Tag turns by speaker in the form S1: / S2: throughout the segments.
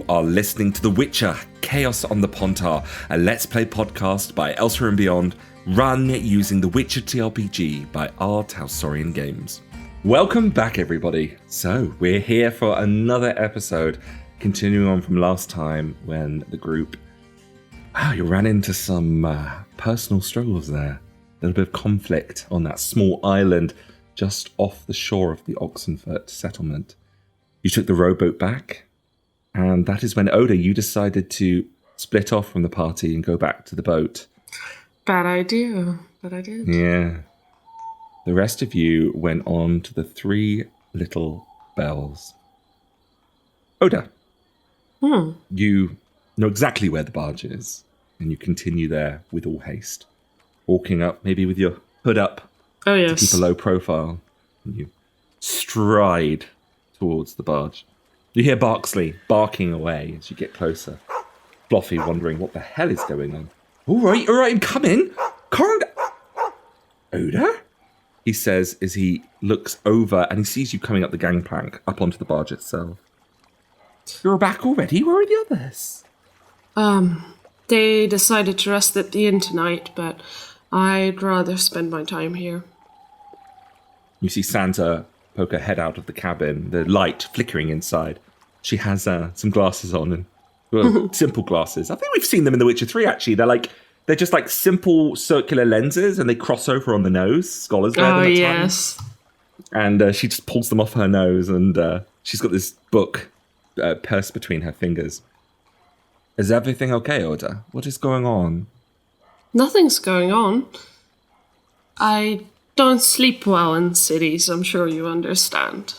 S1: are listening to The Witcher, Chaos on the Pontar, a Let's Play podcast by Elsewhere and Beyond, run using The Witcher TRPG by R.Talsorian Games. Welcome back, everybody. So, we're here for another episode, continuing on from last time when the group... you ran into some personal struggles there. A little bit of conflict on that small island just off the shore of the Oxenfurt settlement. You took the rowboat back, and that is when, Oda, you decided to split off from the party and go back to the boat.
S2: Bad idea, but I did.
S1: Yeah. The rest of you went on to the Three Little Bells. Oda, you know exactly where the barge is, and you continue there with all haste. Walking up, maybe with your hood up to keep a low profile. And you stride towards the barge. You hear Barksley barking away as you get closer. Fluffy wondering what the hell is going on. All right, I'm coming. Calm down. Oda? He says as he looks over and he sees you coming up the gangplank, up onto the barge itself. You're back already? Where are the others?
S2: They decided to rest at the inn tonight, but I'd rather spend my time here.
S1: You see Santa poke her head out of the cabin, the light flickering inside. She has some glasses on, and simple glasses. I think we've seen them in The Witcher 3, actually. They're just like simple circular lenses, and they cross over on the nose. Scholars wear them at times. And she just pulls them off her nose, and she's got this book pursed between her fingers. Is everything okay, Oda? What is going on?
S2: Nothing's going on. I don't sleep well in cities, I'm sure you understand.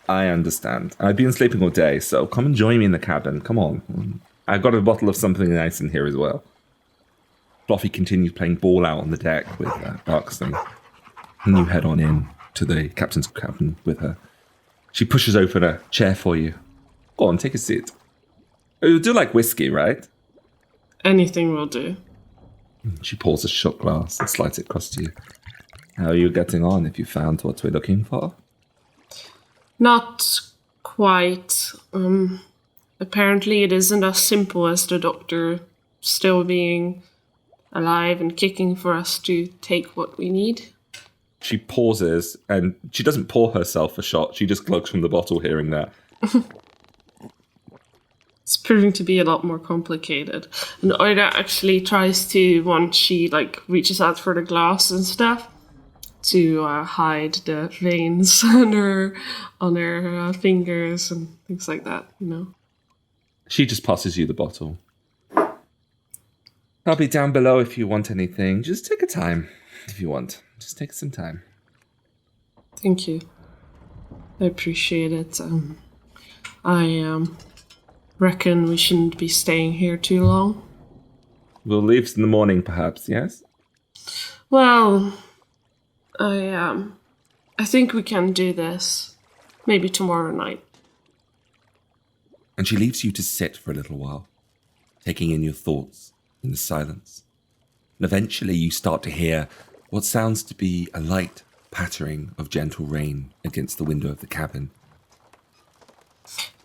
S1: I understand. I've been sleeping all day, so come and join me in the cabin. Come on. I've got a bottle of something nice in here as well. Fluffy continues playing ball out on the deck with Barksley. And you head on in to the captain's cabin with her. She pushes open a chair for you. Go on, take a seat. You do like whiskey, right?
S2: Anything will do.
S1: She pours a shot glass and slides it across to you. How are you getting on? If you found what we're looking for?
S2: Not quite. Apparently it isn't as simple as the doctor still being alive and kicking for us to take what we need.
S1: She pauses, and she doesn't pour herself a shot. She just glugs from the bottle, hearing that.
S2: It's proving to be a lot more complicated. And Oida actually tries to, once she reaches out for the glass and stuff, to hide the veins on her fingers and things like that, you know.
S1: She just passes you the bottle. I'll be down below if you want anything. Just take a time if you want. Just take some time.
S2: Thank you. I appreciate it. I reckon we shouldn't be staying here too long.
S1: We'll leave in the morning, perhaps, yes?
S2: Well, I think we can do this. Maybe tomorrow night.
S1: And she leaves you to sit for a little while, taking in your thoughts in the silence. And eventually you start to hear what sounds to be a light pattering of gentle rain against the window of the cabin.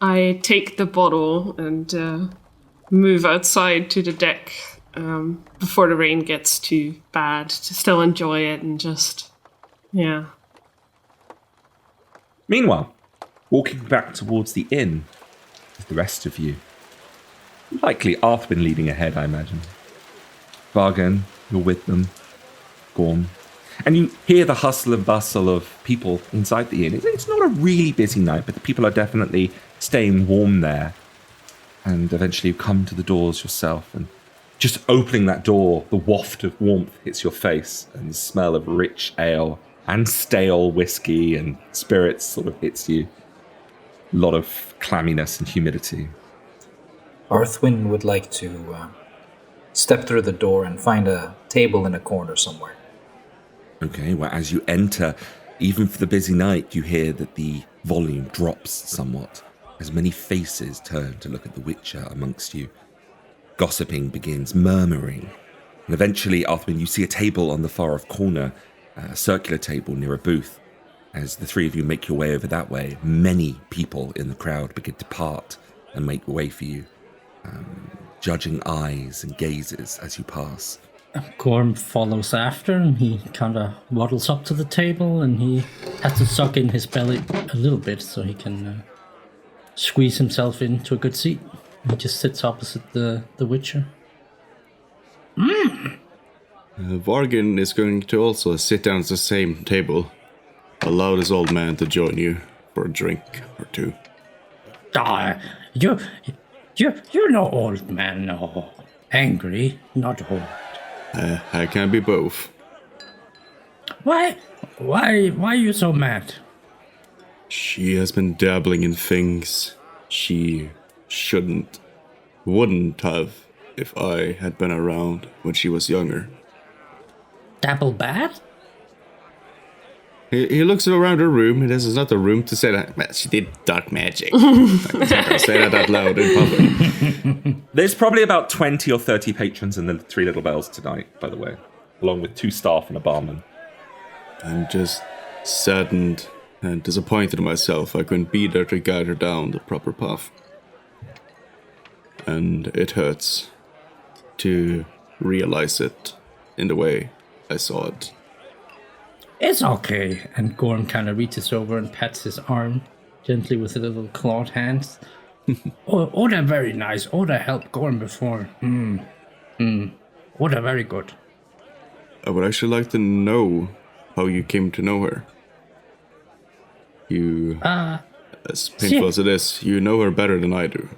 S2: I take the bottle and move outside to the deck before the rain gets too bad to still enjoy it and just, yeah.
S1: Meanwhile, walking back towards the inn with the rest of you. Likely Arthwin leading ahead, I imagine. Bargain, you're with them. Gorm. And you hear the hustle and bustle of people inside the inn. It's not a really busy night, but the people are definitely staying warm there. And eventually you come to the doors yourself, and just opening that door, the waft of warmth hits your face, and the smell of rich ale and stale whiskey and spirits sort of hits you. A lot of clamminess and humidity.
S3: Arthwin would like to step through the door and find a table in a corner somewhere.
S1: Okay, well, as you enter, even for the busy night, you hear that the volume drops somewhat as many faces turn to look at the Witcher amongst you. Gossiping begins, murmuring, and eventually, Arthwin, you see a table on the far off corner, a circular table near a booth. As the three of you make your way over that way, many people in the crowd begin to part and make way for you, judging eyes and gazes as you pass.
S4: Gorm follows after, and he kind of waddles up to the table, and he has to suck in his belly a little bit so he can squeeze himself into a good seat. He just sits opposite the Witcher.
S5: Vargin is going to also sit down at the same table. Allow this old man to join you for a drink or two.
S4: You're no old man, no. Angry, not old.
S5: I can be both.
S4: Why are you so mad?
S5: She has been dabbling in things she wouldn't have if I had been around when she was younger.
S4: Dabble bad?
S5: He looks around her room. This is not the room to say that. Well, she did dark magic. I'm not going to say that out loud in public.
S1: There's probably about 20 or 30 patrons in the Three Little Bells tonight, by the way, along with 2 staff and a barman.
S5: I'm just saddened and disappointed in myself. I couldn't be there to guide her down the proper path. And it hurts to realize it in the way I saw it.
S4: It's okay. And Gorm kind of reaches over and pats his arm gently with a little clawed hands. Oda very nice. Oda helped Gorm before. Oda very good.
S5: I would actually like to know how you came to know her. You, as painful as it is, you know her better than I do.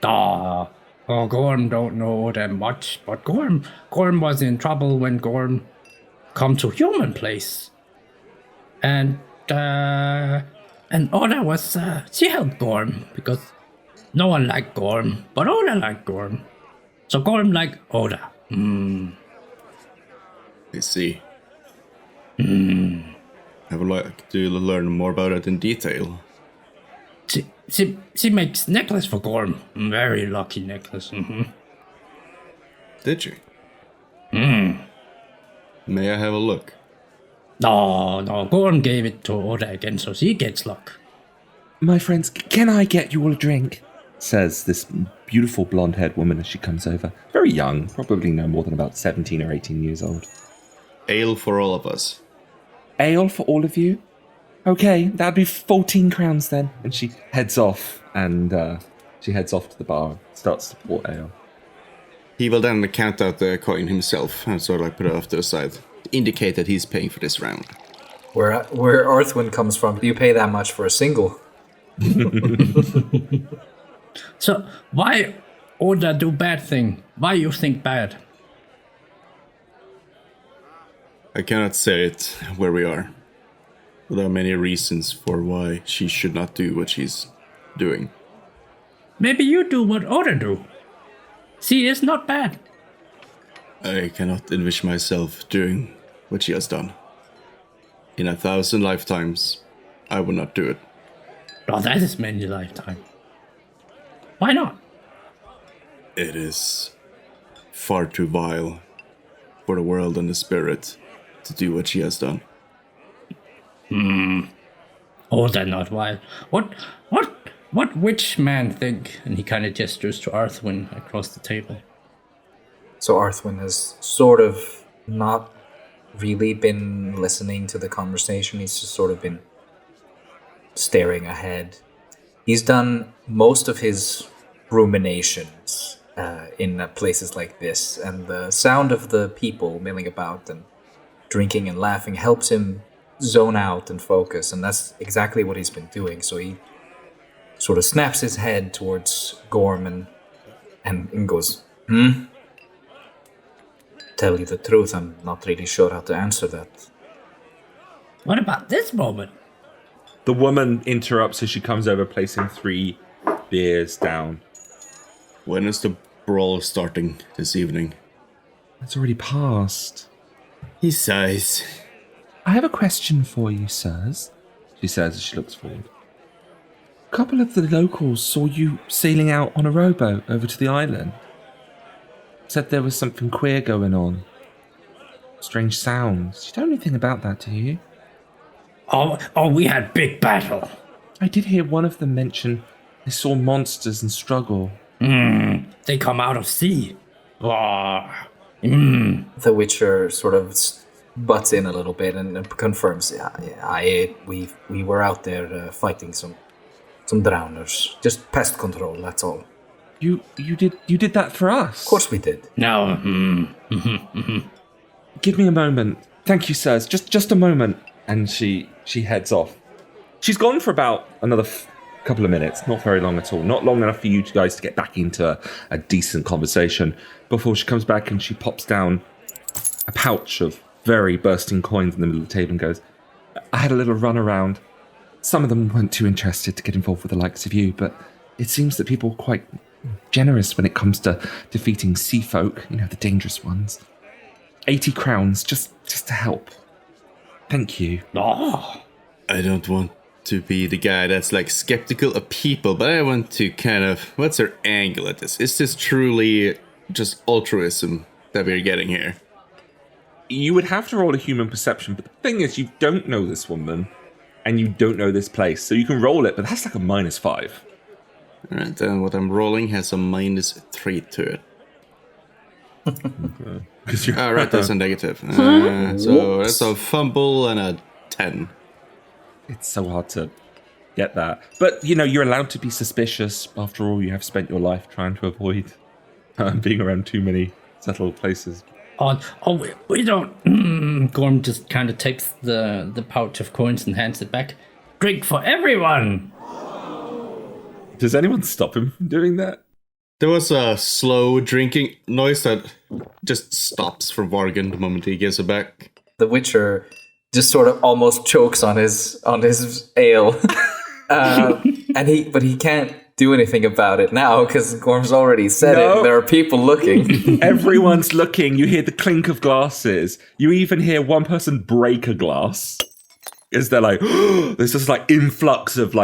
S4: Gorm don't know Oda much, but Gorm was in trouble when Gorm come to human place. And Oda was, she helped Gorm, because no one liked Gorm, but Oda liked Gorm. So Gorm liked Oda.
S5: I see. I would like to learn more about it in detail.
S4: She makes necklace for Gorm. Very lucky necklace.
S5: Did you? May I have a look?
S4: No, Gorm gave it to Oda again, so she gets luck.
S1: My friends, can I get you all a drink? Says this beautiful blonde-haired woman as she comes over. Very young, probably no more than about 17 or 18 years old.
S5: Ale for all of us.
S1: Ale for all of you? Okay, that'd be 14 crowns then. And she heads off, and she heads off to the bar, starts to pour ale.
S5: He will then count out the coin himself and sort of like put it off to the side to indicate that he's paying for this round.
S3: Where Earthwind comes from, do you pay that much for a single?
S4: So, why Oda do bad thing? Why you think bad?
S5: I cannot say it where we are. But there are many reasons for why she should not do what she's doing.
S4: Maybe you do what Oda do. See, it's not bad.
S5: I cannot envision myself doing what she has done. In 1,000 lifetimes, I would not do it.
S4: Oh, that is many lifetime. Why not?
S5: It is far too vile for the world and the spirit to do what she has done.
S4: Oda not wild. What witch man think? And he kind of gestures to Arthwin across the table.
S3: So Arthwin has sort of not really been listening to the conversation. He's just sort of been staring ahead. He's done most of his ruminations in places like this, and the sound of the people milling about and drinking and laughing helps him zone out and focus, and that's exactly what he's been doing. So he sort of snaps his head towards Gorm and goes, Tell you the truth, I'm not really sure how to answer that.
S4: What about this moment?
S1: The woman interrupts as she comes over, placing 3 beers down.
S5: When is the brawl starting this evening?
S1: It's already passed.
S5: He sighs.
S1: I have a question for you, sirs, she says as she looks forward. A couple of the locals saw you sailing out on a rowboat over to the island. Said there was something queer going on. Strange sounds. You don't know anything about that, do you?
S4: Oh, we had big battle.
S1: I did hear one of them mention I saw monsters and struggle.
S4: They come out of sea.
S3: The Witcher sort of butts in a little bit and confirms, we were out there fighting some drowners. Just pest control, that's all.
S1: You did that for us?
S3: Of course we did.
S4: No.
S1: Give me a moment. Thank you, sirs. Just a moment. And she heads off. She's gone for about another couple of minutes. Not very long at all. Not long enough for you guys to get back into a decent conversation before she comes back and she pops down a pouch of very bursting coins in the middle of the table and goes, I had a little run around. Some of them weren't too interested to get involved with the likes of you, but it seems that people are quite generous when it comes to defeating sea folk, the dangerous ones. 80 crowns, just to help. Thank you.
S4: Oh.
S5: I don't want to be the guy that's skeptical of people, but I want to what's their angle at this? Is this truly just altruism that we're getting here?
S1: You would have to roll a human perception, but the thing is, you don't know this woman, and you don't know this place, so you can roll it, but that's a -5.
S5: Alright, then what I'm rolling has a -3 to it.
S1: Okay.
S5: Alright, that's a negative. So that's a fumble and a 10.
S1: It's so hard to get that. But, you're allowed to be suspicious. After all, you have spent your life trying to avoid being around too many settled places.
S4: We don't... Gorm just kind of takes the pouch of coins and hands it back. Drink for everyone!
S1: Does anyone stop him from doing that?
S5: There was a slow drinking noise that just stops for Vargan the moment he gives it back.
S3: The Witcher just sort of almost chokes on his ale. But he can't do anything about it now because Gorm's already said it and there are people looking.
S1: Everyone's looking. You hear the clink of glasses. You even hear one person break a glass. As they're like, there's this influx of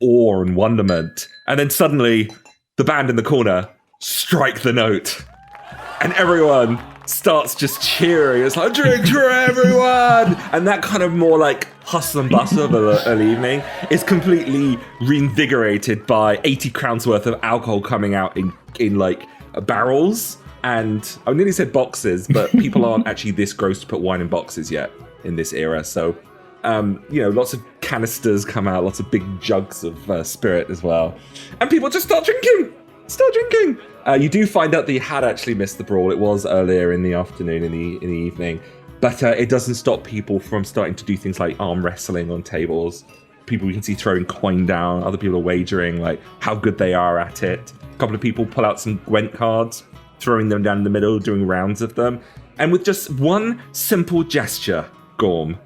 S1: awe and wonderment. And then suddenly the band in the corner strike the note. And everyone starts just cheering. It's drink for everyone! And that kind of more hustle and bustle of an early evening is completely reinvigorated by 80 crowns worth of alcohol coming out in barrels. And I nearly said boxes, but people aren't actually this gross to put wine in boxes yet in this era. So, lots of canisters come out, lots of big jugs of spirit as well. And people just start drinking! You do find out that you had actually missed the brawl. It was earlier in the afternoon, in the evening. But it doesn't stop people from starting to do things like arm wrestling on tables. People we can see throwing coin down. Other people are wagering how good they are at it. A couple of people pull out some Gwent cards, throwing them down the middle, doing rounds of them. And with just one simple gesture, Gorm,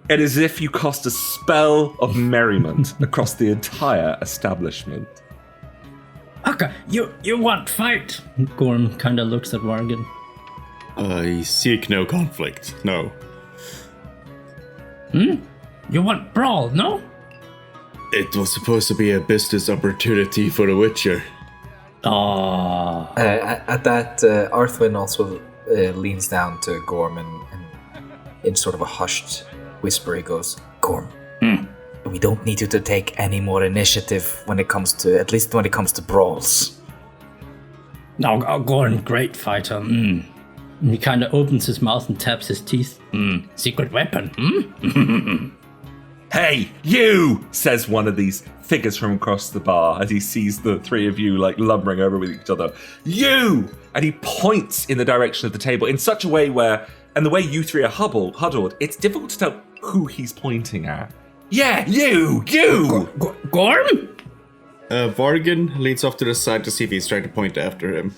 S1: it is as if you cast a spell of merriment across the entire establishment.
S4: Okay, you want fight? Gorm kind of looks at Vargan.
S5: I seek no conflict, no.
S4: You want brawl, no?
S5: It was supposed to be a business opportunity for the Witcher.
S3: At that, Arthwin also leans down to Gorm and in sort of a hushed whisper he goes, Gorm, we don't need you to take any more initiative at least when it comes to brawls.
S4: No, Gorm, great fighter. He kind of opens his mouth and taps his teeth. Secret weapon.
S1: Hey, you! Says one of these figures from across the bar as he sees the three of you lumbering over with each other. You! And he points in the direction of the table in such a way where, and the way you three are huddled, it's difficult to tell who he's pointing at. Yeah, you!
S4: Gorm?
S5: Vargan leads off to the side to see if he's trying to point after him.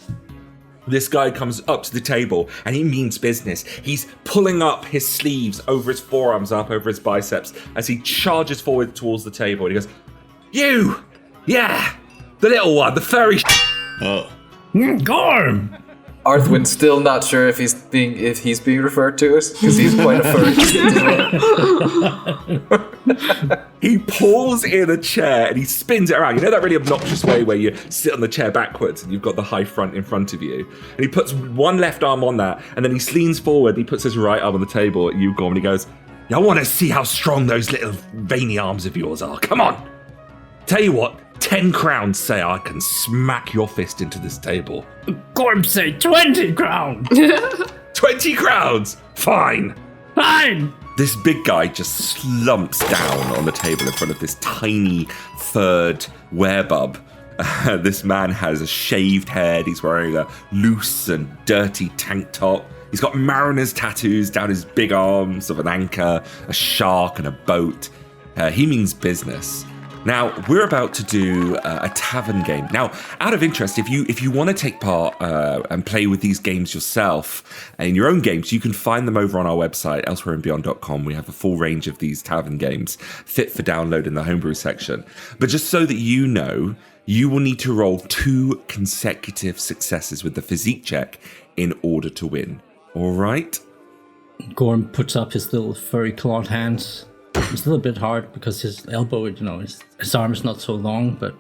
S1: This guy comes up to the table and he means business. He's pulling up his sleeves over his forearms, up over his biceps as he charges forward towards the table. And he goes, You! Yeah! The little one, the furry
S4: Gorm!
S3: Arthwin's still not sure if he's being referred to as, because he's quite a furry.
S1: He pulls in a chair and he spins it around. You know that really obnoxious way where you sit on the chair backwards and you've got the high front in front of you? And he puts one left arm on that and then he leans forward and he puts his right arm on the table at you, Gorm, and he goes, I want to see how strong those little veiny arms of yours are. Come on. Tell you what, 10 crowns say I can smack your fist into this table.
S4: Gorm say 20 crowns.
S1: 20 crowns! Fine!
S4: Fine.
S1: This big guy just slumps down on the table in front of this tiny furred werebub. This man has a shaved head. He's wearing a loose and dirty tank top. He's got mariner's tattoos down his big arms of an anchor, a shark, and a boat. He means business. Now, we're about to do a tavern game. Now, out of interest, if you want to take part and play with these games yourself in your own games, you can find them over on our website, elsewhereandbeyond.com. We have a full range of these tavern games fit for download in the homebrew section. But just so that you know, you will need to roll 2 consecutive successes with the physique check in order to win. All right?
S4: Gorm puts up his little furry clawed hands. It's a little bit hard because his elbow, his arm is not so long, but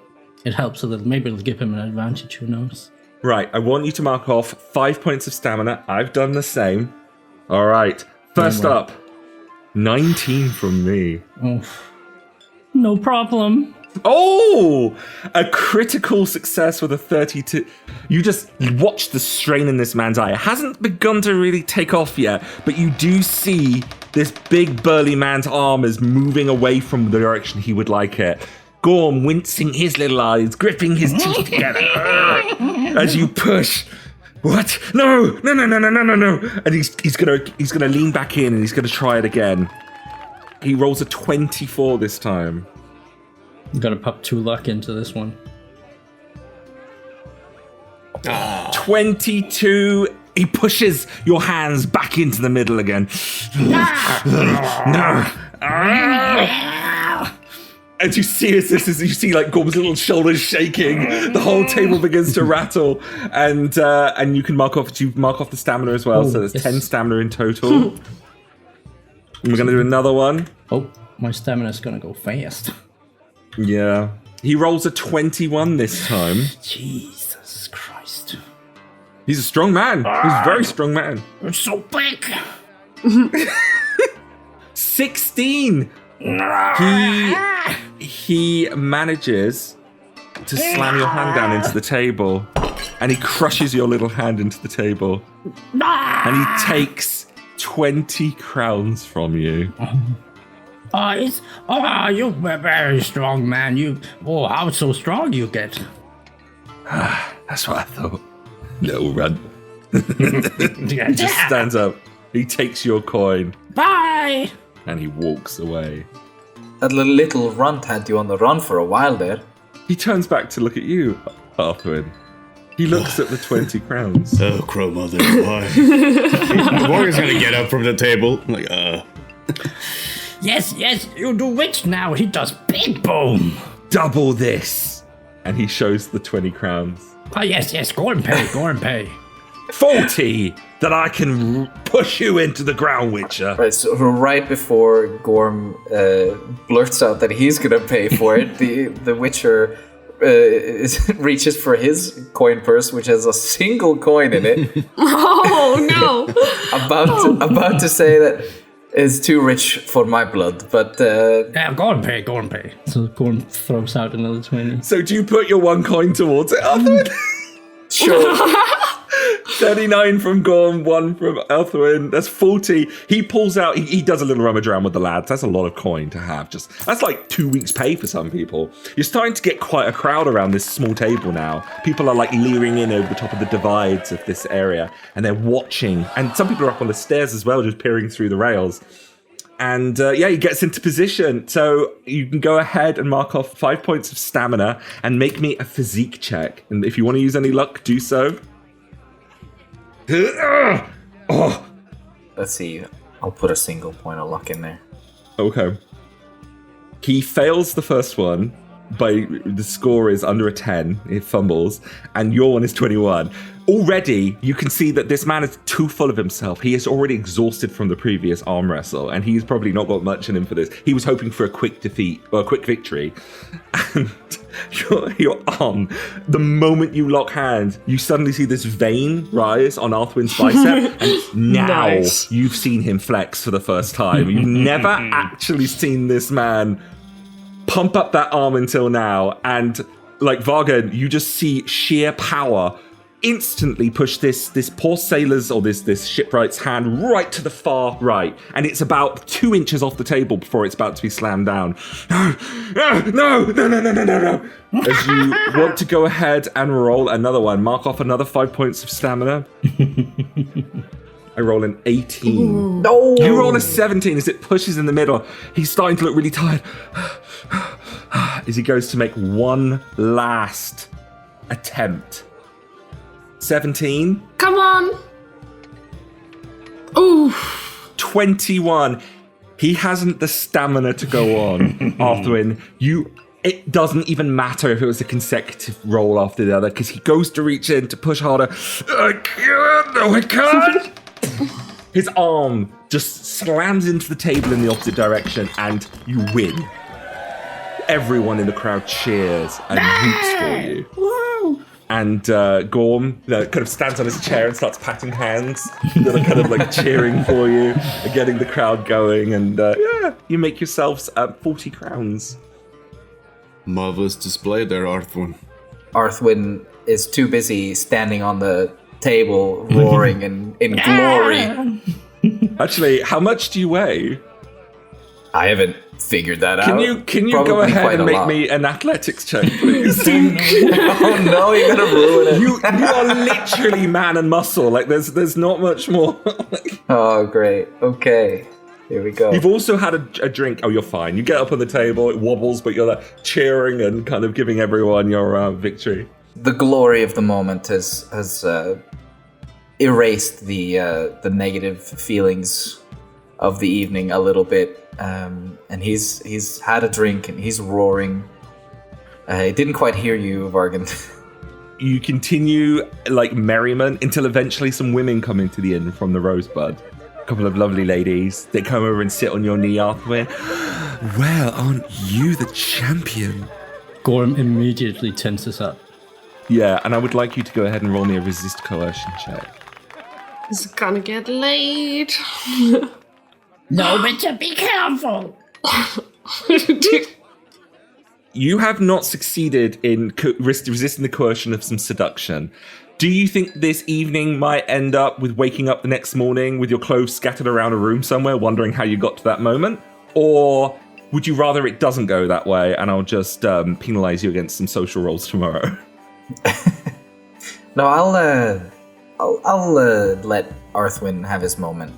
S4: it helps a little. Maybe it'll give him an advantage, who knows?
S1: Right, I want you to mark off 5 points of stamina. I've done the same. All right, first up, 19 from me.
S4: Oh, no problem.
S1: Oh, a critical success with a 32. You just watch the strain in this man's eye. It hasn't begun to really take off yet, but you do see this big burly man's arm is moving away from the direction he would like it. Gorm wincing his little eyes, gripping his teeth together as you push. What? No! And he's gonna lean back in and he's gonna try it again. He rolls a 24 this time.
S4: You gotta pop 2 luck into this one.
S1: 22. He pushes your hands back into the middle again. No. And you see you see like Gorm's little shoulders shaking. The whole table begins to rattle, and you can mark off the stamina as well. So there's 10 stamina in total. We're gonna do another one.
S4: Oh, my stamina's gonna go fast.
S1: Yeah. He rolls a 21 this time.
S4: Jesus Christ.
S1: He's a strong man. He's a very strong man.
S4: It's so big.
S1: 16. He manages to slam your hand down into the table, and he crushes your little hand into the table, and he takes 20 crowns from you.
S4: You're a very strong man. How so strong you get?
S1: That's what I thought. Little runt. He just stands up. He takes your coin.
S4: Bye!
S1: And he walks away.
S3: That little runt had you on the run for a while there.
S1: He turns back to look at you, Arthwin. He looks at the 20 crowns.
S5: Oh, Crow Mother, why? Morgan's gonna get up from the table. I'm like,
S4: Yes, you do which now? He does big boom.
S1: Double this. And he shows the 20 crowns.
S4: Oh, yes, go and pay.
S1: 40 that I can push you into the ground, Witcher.
S3: Right, so right before Gorm blurts out that he's gonna pay for it, the Witcher reaches for his coin purse, which has a single coin in it.
S2: Oh no!
S3: about to say that it's too rich for my blood, but
S4: yeah, go and pay. So Gorm throws out another 20.
S1: So do you put your 1 coin towards it, Arthwin?
S3: Sure.
S1: 39 from Gorm, 1 from Elthwin. That's 40. He pulls out, he does a little rummage around with the lads. That's a lot of coin to have. That's like 2 weeks' pay for some people. You're starting to get quite a crowd around this small table now. People are like leering in over the top of the divides of this area, and they're watching. And some people are up on the stairs as well, just peering through the rails. And he gets into position. So you can go ahead and mark off 5 points of stamina and make me a physique check. And if you want to use any luck, do so. Oh.
S3: Let's see. I'll put a single point of luck in there.
S1: Okay. He fails the first one. The score is under a 10. It fumbles. And your one is 21. Already, you can see that this man is too full of himself. He is already exhausted from the previous arm wrestle, and he's probably not got much in him for this. He was hoping for a quick defeat, or a quick victory. And your arm, the moment you lock hands, you suddenly see this vein rise on Arthwin's bicep, and now you've seen him flex for the first time. You've never actually seen this man pump up that arm until now, and like Vargan, you just see sheer power instantly push this poor sailor's or this shipwright's hand right to the far right, and it's about 2 inches off the table before it's about to be slammed down. No. As you want to go ahead and roll another one, mark off another 5 points of stamina. I roll an 18.
S3: Ooh. No!
S1: You roll a 17 as it pushes in the middle. He's starting to look really tired. As he goes to make one last attempt. 17.
S2: Come on. Ooh.
S1: 21. He hasn't the stamina to go on, Arthwin. It doesn't even matter if it was a consecutive roll after the other, because he goes to reach in to push harder. I can't. No, I can't. His arm just slams into the table in the opposite direction, and you win. Everyone in the crowd cheers and hoots for you.
S2: Woo.
S1: And Gorm kind of stands on his chair and starts patting hands, kind of like cheering for you, and getting the crowd going. And you make yourselves 40 crowns.
S5: Marvelous display there, Arthwin.
S3: Arthwin is too busy standing on the table, roaring in glory.
S1: Actually, how much do you weigh?
S3: I haven't figured that out.
S1: Can you go ahead and make me an athletics check, please?
S3: Oh no, you're gonna ruin it.
S1: You are literally man and muscle. Like there's not much more.
S3: Oh great. Okay. Here we go.
S1: You've also had a drink. Oh, you're fine. You get up on the table, it wobbles, but you're there cheering and kind of giving everyone your victory.
S3: The glory of the moment has erased the negative feelings of the evening a little bit. And he's had a drink and he's roaring. I didn't quite hear you, Vargan.
S1: You continue like merriment until eventually some women come into the inn from the Rosebud. A couple of lovely ladies. They come over and sit on your knee, Arthwin. Well, aren't you the champion?
S4: Gorm immediately tenses up.
S1: Yeah, and I would like you to go ahead and roll me a resist coercion check.
S2: It's gonna get laid.
S6: No, but be careful.
S1: You have not succeeded in resisting the coercion of some seduction. Do you think this evening might end up with waking up the next morning with your clothes scattered around a room somewhere, wondering how you got to that moment? Or would you rather it doesn't go that way and I'll just penalize you against some social roles tomorrow?
S3: No, I'll let Arthwin have his moment.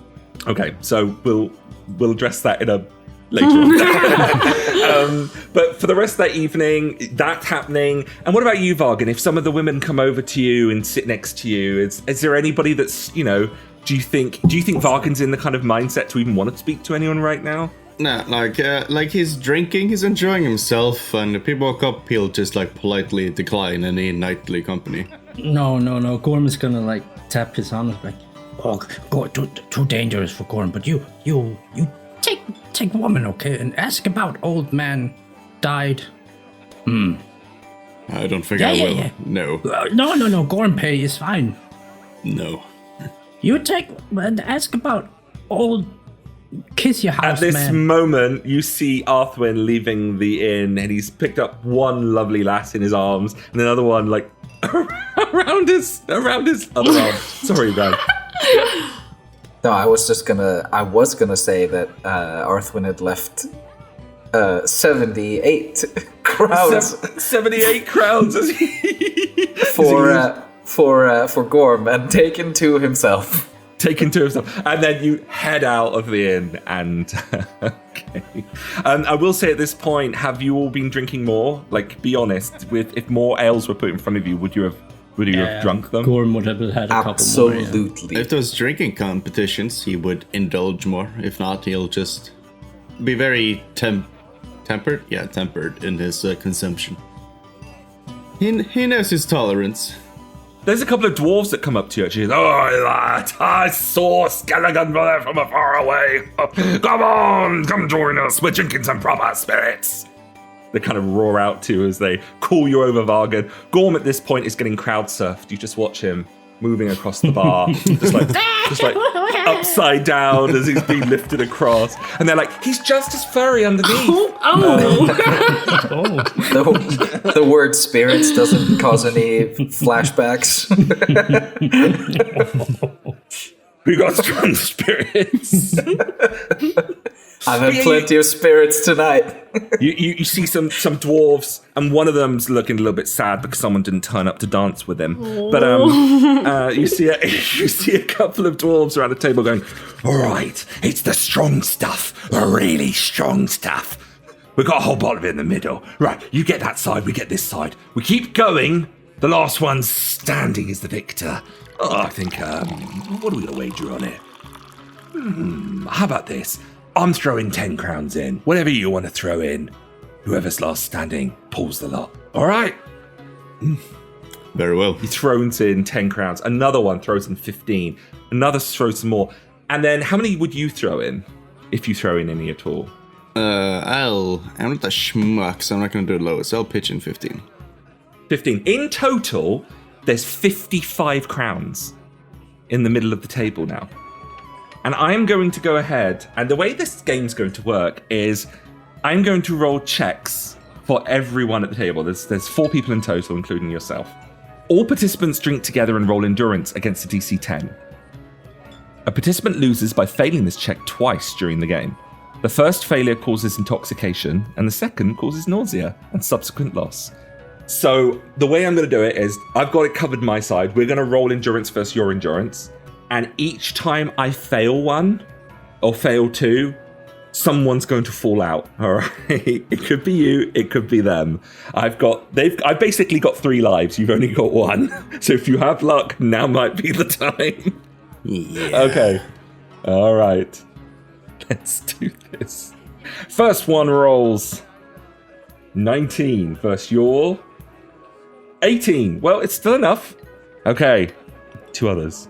S1: Okay, so we'll address that in a later on. But for the rest of that evening, that's happening. And what about you, Vargan? If some of the women come over to you and sit next to you, is there anybody that's, do you think Vargan's in the kind of mindset to even want to speak to anyone right now?
S5: Nah, like he's drinking, he's enjoying himself, and if people walk up, he'll just like politely decline any nightly company.
S4: No. Gorm is gonna like tap his arm like, oh, too dangerous for Gorm. But you take woman, okay, and ask about old man died.
S5: I don't think I will.
S4: Yeah.
S5: No.
S4: No. Gorm pay is fine.
S5: No.
S4: You take and ask about old. Kiss your house,
S1: At this
S4: man.
S1: moment, you see Arthwin leaving the inn, and he's picked up one lovely lass in his arms, and another one like around his other arm. Sorry, man.
S3: No, I was gonna say that Arthwin had left 78 crowns.
S1: 78 crowns as he
S3: for Gorm and taken to himself.
S1: And then you head out of the inn, and okay. I will say at this point, have you all been drinking more? Like, be honest. If more ales were put in front of you, would you have drunk them?
S4: Gorm would have had a
S3: Absolutely.
S4: couple more. Yeah.
S5: If there's drinking competitions, he would indulge more. If not, he'll just be very tempered. Yeah, tempered in his consumption. He knows his tolerance.
S1: There's a couple of dwarves that come up to you actually. Oh, lad, I saw Skeleton there from afar away. Come on, come join us. We're drinking some proper spirits. They kind of roar out to you as they call you over, Vargan. Gorm at this point is getting crowd surfed. You just watch him moving across the bar, just like upside down as he's being lifted across. And they're like, he's just as furry underneath.
S3: The word spirits doesn't cause any flashbacks.
S1: We got strong spirits.
S3: I've had plenty of spirits tonight.
S1: You see some dwarves, and one of them's looking a little bit sad because someone didn't turn up to dance with him. But you see a couple of dwarves around the table going, all right, it's the strong stuff, the really strong stuff. We've got a whole bottle of it in the middle. Right, you get that side, we get this side. We keep going. The last one standing is the victor. Oh, I think, what are we going to wager on it? How about this? I'm throwing 10 crowns in. Whatever you want to throw in. Whoever's last standing pulls the lot. All right?
S5: Very well.
S1: He throws in 10 crowns. Another one throws in 15. Another throws some more. And then how many would you throw in? If you throw in any at all?
S5: I'm not a schmuck, so I'm not going to do it low. So I'll pitch in 15.
S1: 15. In total, there's 55 crowns in the middle of the table now. And I'm going to go ahead, and the way this game's going to work is I'm going to roll checks for everyone at the table. There's 4 people in total, including yourself. All participants drink together and roll endurance against a DC 10. A participant loses by failing this check twice during the game. The first failure causes intoxication, and the second causes nausea and subsequent loss. So the way I'm going to do it is I've got it covered my side. We're going to roll endurance versus your endurance. And each time I fail one or fail 2, someone's going to fall out. All right. It could be you. It could be them. I've basically got 3 lives. You've only got 1. So if you have luck, now might be the time.
S5: Yeah.
S1: Okay. All right. Let's do this. First one rolls 19 versus your 18. Well, it's still enough. Okay. 2 others.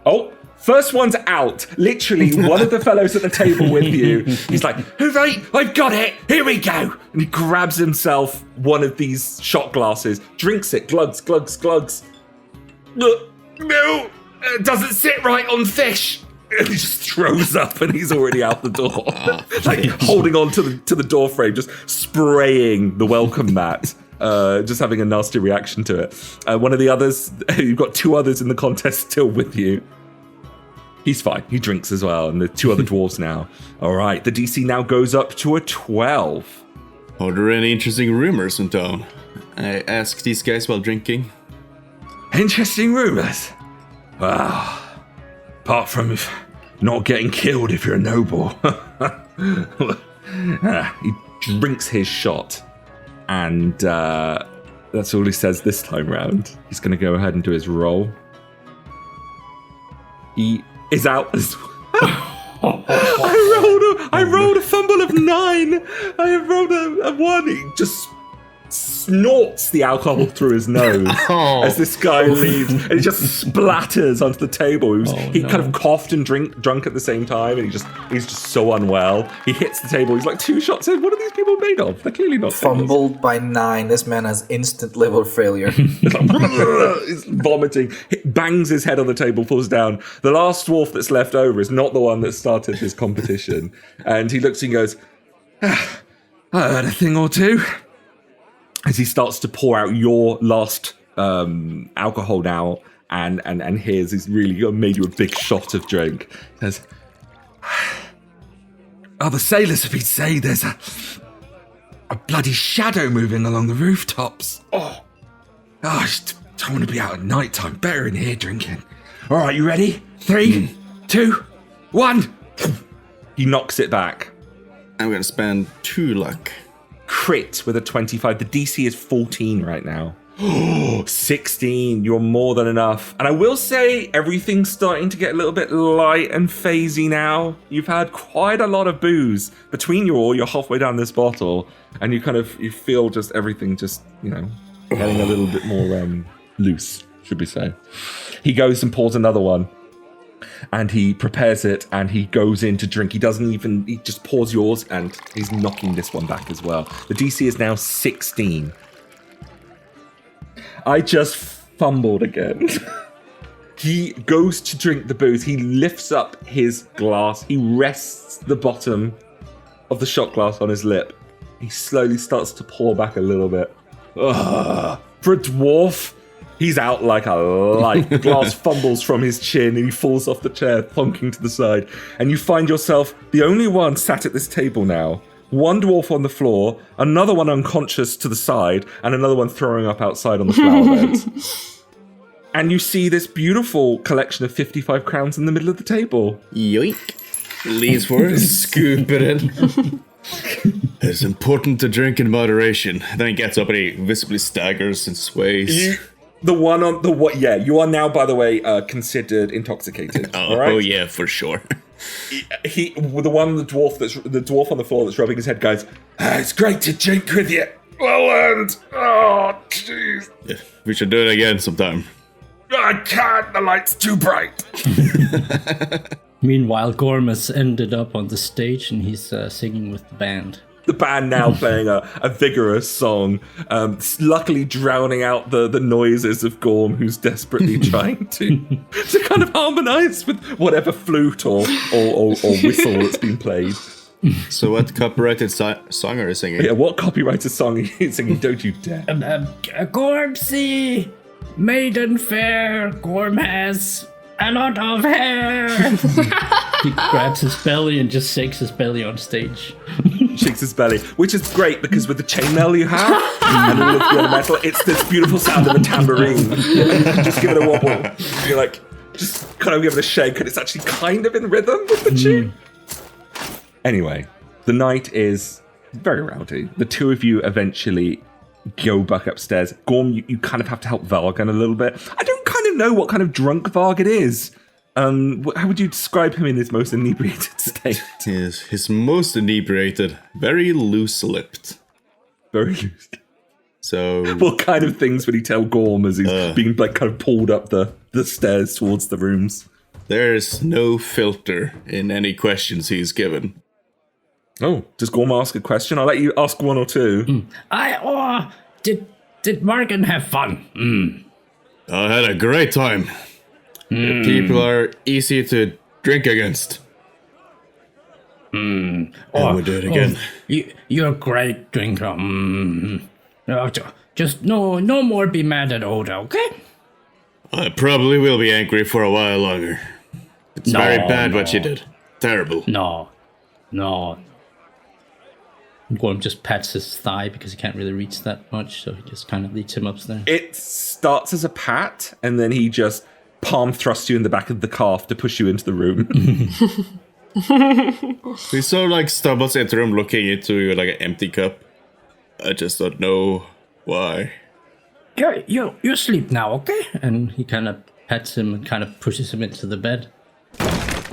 S1: Oh, first one's out. Literally, one of the fellows at the table with you, he's like, hooray, I've got it. Here we go. And he grabs himself one of these shot glasses, drinks it, glugs, glugs, glugs. No, it doesn't sit right on fish. And he just throws up and he's already out the door. Like holding on to the door frame, just spraying the welcome mat. Just having a nasty reaction to it. One of the others, you've got 2 others in the contest still with you. He's fine. He drinks as well. And the 2 other dwarves now. All right. The DC now goes up to a 12.
S5: Are there any interesting rumors in town? I ask these guys while drinking.
S1: Interesting rumors? Wow. Apart from not getting killed if you're a noble. He drinks his shot. And that's all he says this time round. He's going to go ahead and do his roll. He is out as well. I rolled a fumble of 9. I rolled a 1. He just snorts the alcohol through his nose as this guy leaves, and he just splatters onto the table. He kind of coughed and drunk at the same time, and he's just so unwell. He hits the table. He's like 2 shots in. What are these people made of? They're clearly not
S3: fumbled by 9. This man has instant liver failure.
S1: He's vomiting. He bangs his head on the table, falls down. The last dwarf that's left over is not the one that started this competition, and he looks and goes, I heard a thing or 2. As he starts to pour out your last alcohol now, and his, he's really made you a big shot of drink. He says, the sailors have been saying there's a bloody shadow moving along the rooftops. I just don't want to be out at night time. Better in here drinking. All right, you ready? 3, 2, 1. He knocks it back.
S5: I'm going to spend 2 luck.
S1: Crit with a 25. The DC is 14 right now. 16. You're more than enough. And I will say everything's starting to get a little bit light and phasey now. You've had quite a lot of booze between you all. You're halfway down this bottle, and you feel just everything just, getting a little bit more loose, should we say. He goes and pours another one. And he prepares it, and he goes in to drink. He just pours yours, and he's knocking this one back as well. The DC is now 16. I just fumbled again. He goes to drink the booze. He lifts up his glass. He rests the bottom of the shot glass on his lip. He slowly starts to pour back a little bit. Ugh. For a dwarf, he's out like a light. The glass fumbles from his chin and he falls off the chair, thunking to the side. And you find yourself the only one sat at this table now. One dwarf on the floor, another one unconscious to the side, and another one throwing up outside on the flower beds. And you see this beautiful collection of 55 crowns in the middle of the table.
S5: Yoink. Leans forward, scoop it in. It's important to drink in moderation. Then he gets up and he visibly staggers and sways.
S1: You are now, by the way, considered intoxicated.
S5: Oh,
S1: all right?
S5: oh yeah, for sure.
S1: The dwarf on the floor that's rubbing his head goes, it's great to drink with you. Well earned. Oh, jeez.
S5: Yeah, we should do it again sometime.
S1: I can't, the light's too bright.
S4: Meanwhile, Gorm has ended up on the stage and he's singing with the band.
S1: The band now playing a vigorous song, luckily drowning out the noises of Gorm, who's desperately trying to kind of harmonise with whatever flute or whistle that's been played.
S5: So what copyrighted song are you singing?
S1: Yeah, what copyrighted song are you singing? Don't you dare.
S6: Gormsy, maiden fair, Gorm has a lot of hair.
S4: He grabs his belly and just shakes his belly on stage.
S1: Shakes his belly, which is great because with the chainmail you have and all of the other metal, it's this beautiful sound of a tambourine. And you can just give it a wobble. You're like, just kind of give it a shake, and it's actually kind of in rhythm with the tune. Anyway, the night is very rowdy. The two of you eventually go back upstairs. Gorm, you kind of have to help Vargan a little bit. I don't kind of know what kind of drunk Vargan is. How would you describe him in his most inebriated state?
S5: His most inebriated, very loose-lipped.
S1: Very loose.
S5: So
S1: what kind of things would he tell Gorm as he's being like kind of pulled up the stairs towards the rooms?
S5: There's no filter in any questions he's given.
S1: Oh, does Gorm ask a question? I'll let you ask one or two.
S6: Did Morgan have fun?
S5: I had a great time. People are easy to drink against. And we'll do it again.
S6: You're a great drinker. Just no more be mad at Oda, okay?
S5: I probably will be angry for a while longer. It's very bad what you did. Terrible.
S4: No. Gorm just pats his thigh because he can't really reach that much, so he just kind of leads him upstairs.
S1: It starts as a pat, and then he just palm thrusts you in the back of the calf to push you into the room.
S5: We sort of like stumbles into the room looking into like an empty cup. I just don't know why.
S6: You sleep now, okay?
S4: And he kind of pets him and kind of pushes him into the bed.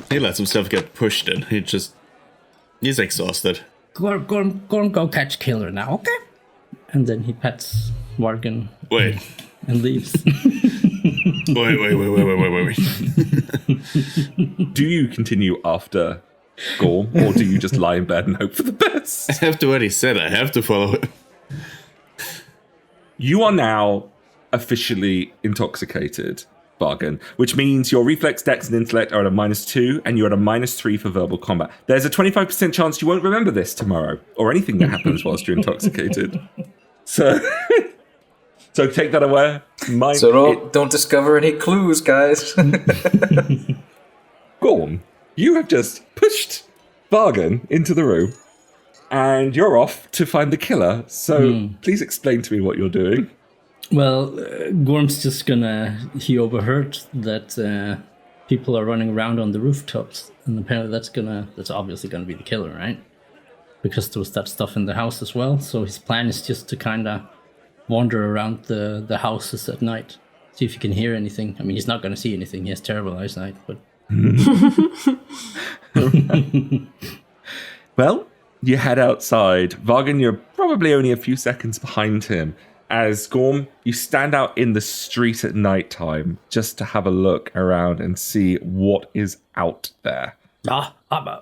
S5: He lets himself get pushed in. He's exhausted.
S6: Gorm, go catch Killer now, okay?
S4: And then he pets Morgan.
S5: Wait.
S4: And leaves.
S5: Wait.
S1: Do you continue after Gorm, or do you just lie in bed and hope for the best?
S5: I have to what he said. I have to follow it.
S1: You are now officially intoxicated, Bargain, which means your reflex, dex, and intellect are at a -2, and you're at a -3 for verbal combat. There's a 25% chance you won't remember this tomorrow, or anything that happens whilst you're intoxicated. So take that away.
S3: Don't discover any clues, guys.
S1: Gorm, you have just pushed Bargain into the room, and you're off to find the killer. So please explain to me what you're doing.
S4: Well, Gorm's just he overheard that people are running around on the rooftops, and apparently that's obviously gonna be the killer, right? Because there was that stuff in the house as well, so his plan is just to kind of wander around the houses at night, see if he can hear anything. I mean, he's not gonna see anything, he has terrible eyesight, but...
S1: Well, you head outside. Vargan, you're probably only a few seconds behind him. As Gorm, you stand out in the street at night time just to have a look around and see what is out there.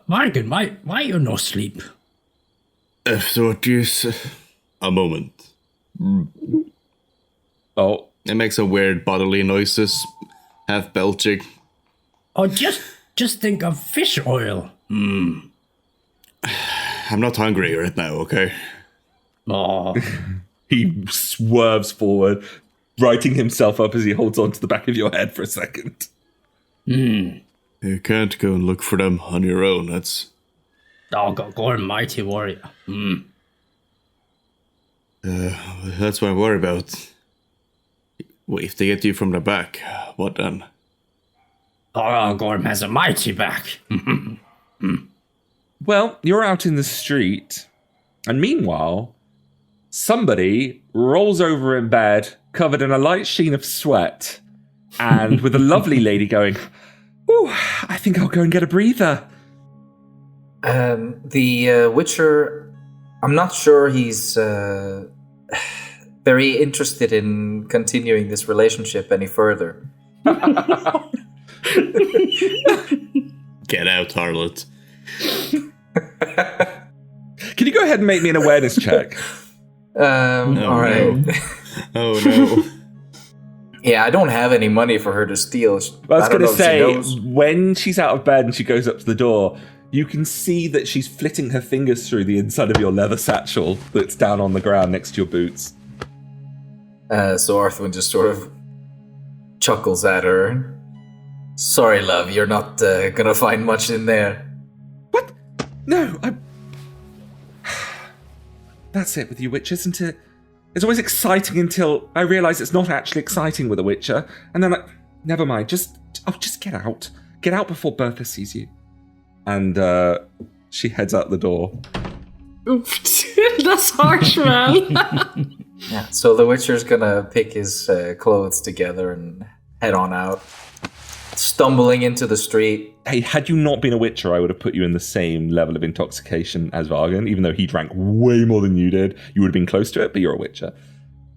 S6: Morgan, why you no sleep?
S5: I thought you said... A moment.
S1: Oh.
S5: It makes a weird bodily noises. half belching.
S6: Oh, just think of fish oil.
S5: I'm not hungry right now, okay?
S6: Oh,
S1: He swerves forward, righting himself up as he holds onto the back of your head for a second.
S5: You can't go and look for them on your own. That's
S6: go mighty warrior.
S5: that's what I worry about. Well, if they get you from the back, what then?
S6: Oh, Gorm has a mighty back.
S1: Well, you're out in the street, and meanwhile, somebody rolls over in bed, covered in a light sheen of sweat, and with a lovely lady going, "Ooh, I think I'll go and get a breather."
S3: The Witcher, I'm not sure he's very interested in continuing this relationship any further.
S5: Get out, harlot.
S1: Can you go ahead and make me an awareness check?
S3: All right.
S5: No. Oh no.
S3: Yeah, I don't have any money for her to steal.
S1: I was going to say,
S3: knows.
S1: when she's out of bed and she goes up to the door, you can see that she's flitting her fingers through the inside of your leather satchel that's down on the ground next to your boots.
S3: So Arthwin just sort of chuckles at her. Sorry, love, you're not gonna find much in there.
S1: What? No, That's it with you, Witcher, isn't it? It's always exciting until I realise it's not actually exciting with a Witcher, and then never mind, just get out. Get out before Bertha sees you. And she heads out the door.
S2: Oof, that's harsh, man.
S3: Yeah, so the Witcher's gonna pick his clothes together and head on out, stumbling into the street.
S1: Hey, had you not been a Witcher, I would have put you in the same level of intoxication as Vargan, even though he drank way more than you did. You would have been close to it, but you're a Witcher.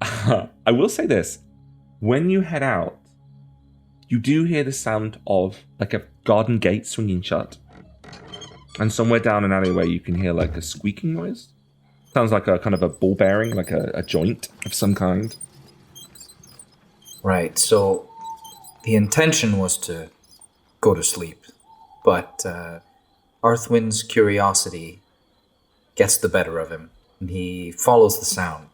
S1: I will say this. When you head out, you do hear the sound of like a garden gate swinging shut. And somewhere down an alleyway, you can hear like a squeaking noise. Sounds like a kind of a ball bearing, like a joint of some kind.
S3: Right, so the intention was to go to sleep, but Arthwin's curiosity gets the better of him, and he follows the sound.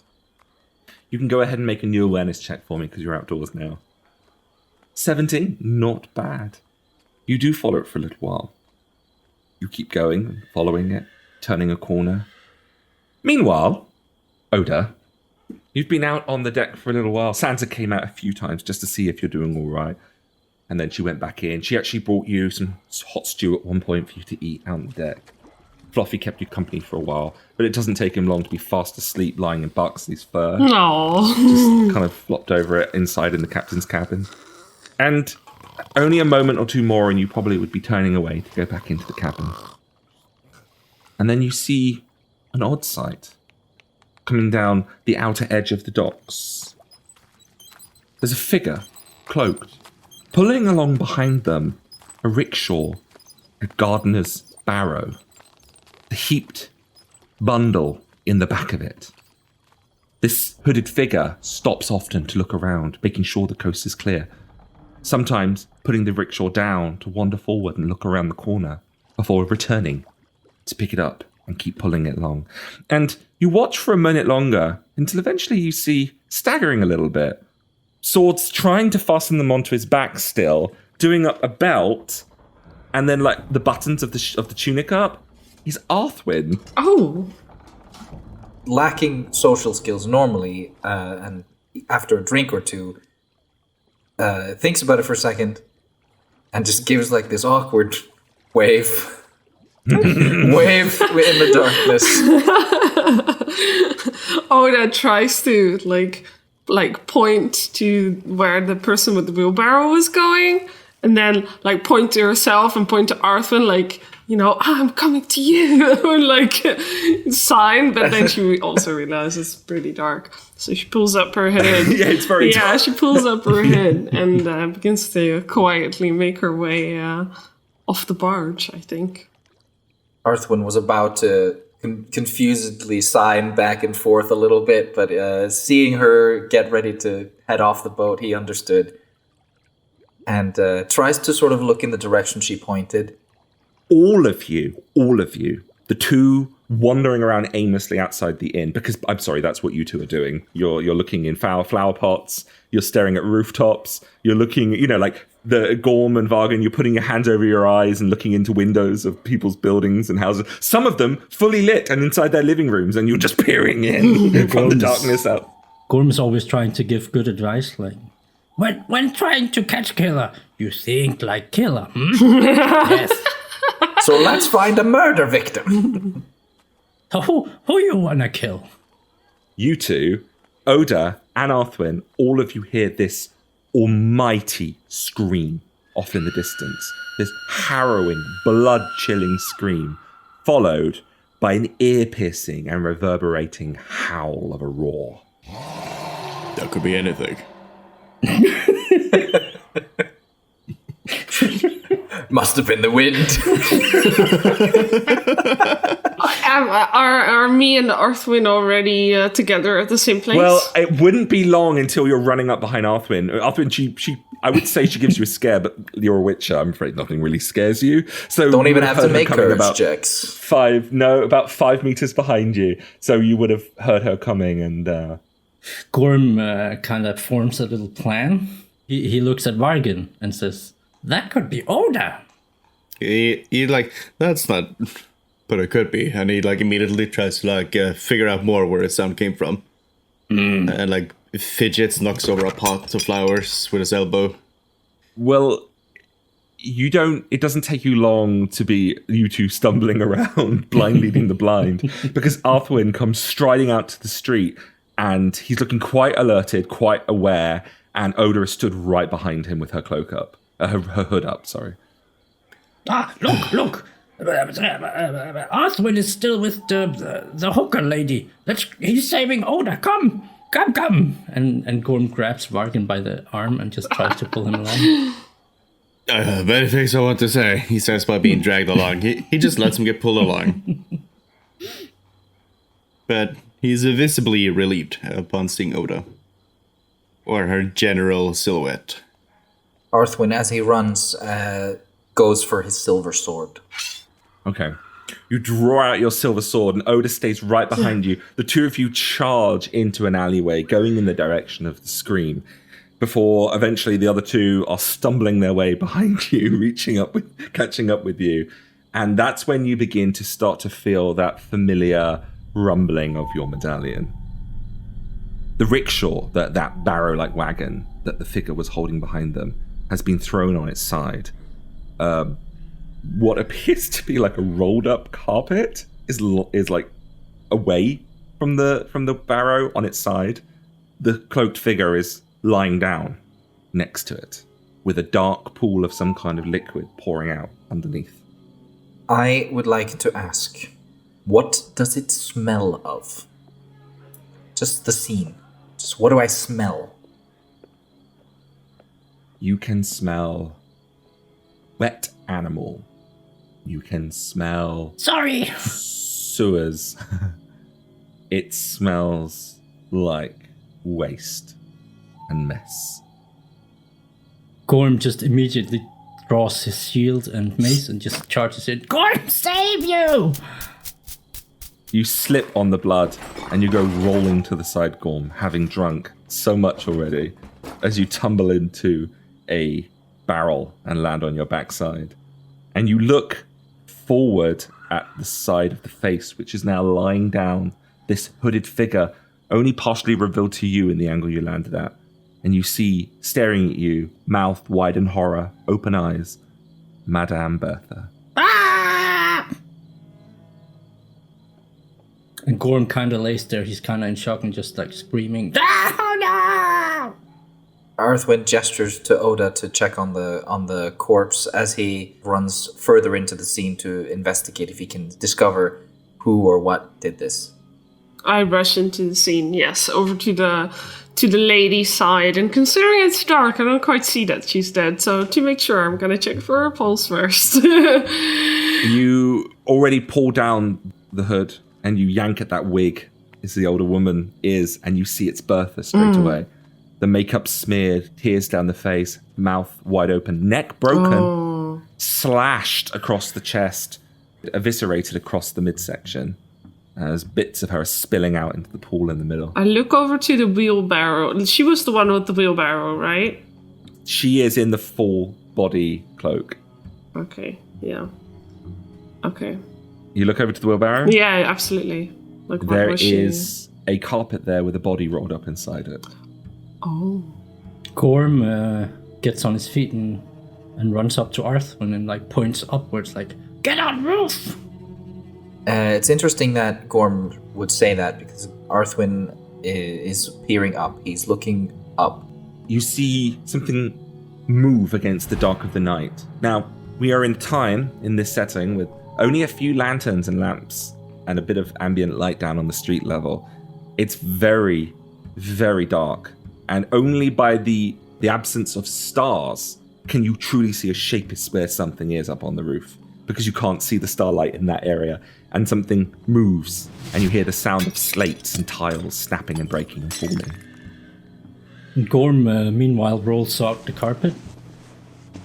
S1: You can go ahead and make a new awareness check for me because you're outdoors now. 17, not bad. You do follow it for a little while. You keep going, following it, turning a corner. Meanwhile, Oda, you've been out on the deck for a little while. Sansa came out a few times just to see if you're doing all right. And then she went back in. She actually brought you some hot stew at one point for you to eat out on the deck. Fluffy kept you company for a while, but it doesn't take him long to be fast asleep lying in Buxley's fur.
S2: No.
S1: Just kind of flopped over it inside in the captain's cabin. And only a moment or two more and you probably would be turning away to go back into the cabin. And then you see an odd sight coming down the outer edge of the docks. There's a figure, cloaked, pulling along behind them a rickshaw, a gardener's barrow, a heaped bundle in the back of it. This hooded figure stops often to look around, making sure the coast is clear. Sometimes putting the rickshaw down to wander forward and look around the corner before returning to pick it up and keep pulling it along. And you watch for a minute longer until eventually you see, staggering a little bit, swords trying to fasten them onto his back still, doing up a belt, and then like the buttons of the tunic up. He's Arthwin.
S2: Oh.
S3: Lacking social skills normally, and after a drink or two, thinks about it for a second, and just gives like this awkward wave. Wave in the darkness.
S2: Oda tries to like point to where the person with the wheelbarrow was going, and then like point to herself and point to Arthur, like, you know, I'm coming to you, or like sign. But then she also realizes it's pretty dark, so she pulls up her hood.
S1: Yeah, it's very dark.
S2: She pulls up her hood and begins to quietly make her way off the barge, I think.
S3: Arthwin was about to confusedly sign back and forth a little bit, but seeing her get ready to head off the boat, he understood. and tries to sort of look in the direction she pointed.
S1: All of you, the two wandering around aimlessly outside the inn, because I'm sorry, that's what you two are doing. You're looking in flower pots, you're staring at rooftops, you're looking, like the Gorm and Vargan, you're putting your hands over your eyes and looking into windows of people's buildings and houses. Some of them fully lit and inside their living rooms, and you're just peering in from the darkness out.
S4: Gorm's always trying to give good advice, like, when trying to catch killer, you think like killer, Yes.
S3: So let's find a murder victim.
S4: Who you wanna kill?
S1: You two, Oda and Arthwin, all of you hear this almighty scream off in the distance. This harrowing, blood-chilling scream, followed by an ear-piercing and reverberating howl of a roar.
S5: That could be anything.
S3: Must have been the wind.
S2: Are me and Arthwin already together at the same place?
S1: Well, it wouldn't be long until you're running up behind Arthwin. Arthwin, she I would say she gives you a scare, but you're a witcher. I'm afraid nothing really scares you. So
S3: don't even have to make courage
S1: checks.
S3: checks.
S1: About 5 meters behind you. So you would have heard her coming, and
S4: Gorm kind of forms a little plan. He looks at Vargan and says, "That could be Oda."
S5: He like, that's not, but it could be. And he like immediately tries to figure out more where his sound came from. And like fidgets, knocks over a pot of flowers with his elbow.
S1: Well, it doesn't take you long to be you two stumbling around, blind leading the blind, because Arthwin comes striding out to the street and he's looking quite alerted, quite aware, and Oda is stood right behind him with her cloak up, her hood up, sorry.
S6: Look. Arthwin is still with the hooker lady. He's saving Oda. Come.
S4: And Gorm grabs Vargan by the arm and just tries to pull him along.
S5: Many things I want to say. He starts by being dragged along. He just lets him get pulled along. But he's visibly relieved upon seeing Oda. Or her general silhouette.
S3: Arthwin, as he runs, goes for his silver sword.
S1: Okay. You draw out your silver sword and Oda stays right behind you. The two of you charge into an alleyway, going in the direction of the scream, before eventually the other two are stumbling their way behind you, catching up with you. And that's when you begin to start to feel that familiar rumbling of your medallion. The rickshaw, that barrow-like wagon that the figure was holding behind them, has been thrown on its side. What appears to be like a rolled-up carpet is like away from the barrow on its side. The cloaked figure is lying down next to it, with a dark pool of some kind of liquid pouring out underneath.
S3: I would like to ask, what does it smell of? Just the scene. Just what do I smell?
S1: You can smell wet animal. You can smell...
S6: Sorry.
S1: Sewers. It smells like waste and mess.
S4: Gorm just immediately draws his shield and mace and just charges in.
S6: Gorm, save you!
S1: You slip on the blood and you go rolling to the side, Gorm, having drunk so much already, as you tumble into a barrel and land on your backside. And you look forward at the side of the face, which is now lying down, this hooded figure, only partially revealed to you in the angle you landed at. And you see, staring at you, mouth wide in horror, open eyes, Madame Bertha.
S6: Ah!
S4: And Gorm kind of lays there. He's kind of in shock and just like screaming.
S6: Oh no!
S3: Arthwin gestures to Oda to check on the corpse as he runs further into the scene to investigate if he can discover who or what did this.
S2: I rush into the scene, yes, over to the lady's side, and considering it's dark, I don't quite see that she's dead, so to make sure, I'm gonna check for her pulse first.
S1: You already pull down the hood, and you yank at that wig, as the older woman is, and you see it's Bertha straight away. The makeup smeared, tears down the face, mouth wide open, neck broken, slashed across the chest, eviscerated across the midsection, as bits of her are spilling out into the pool in the middle.
S2: I look over to the wheelbarrow. She was the one with the wheelbarrow, right?
S1: She is in the full body cloak.
S2: Okay, yeah. Okay.
S1: You look over to the wheelbarrow?
S2: Yeah, absolutely. Like, what
S1: there
S2: was she?
S1: is a carpet there with a body rolled up inside it.
S2: Oh.
S4: Gorm gets on his feet and runs up to Arthwin and like points upwards like, "Get on roof!"
S3: It's interesting that Gorm would say that because Arthwin is peering up. He's looking up.
S1: You see something move against the dark of the night. Now, we are in time in this setting with only a few lanterns and lamps and a bit of ambient light down on the street level. It's very, very dark. And only by the absence of stars can you truly see a shape where something is up on the roof, because you can't see the starlight in that area. And something moves, and you hear the sound of slates and tiles snapping and breaking and falling.
S4: And Gorm, meanwhile, rolls out the carpet.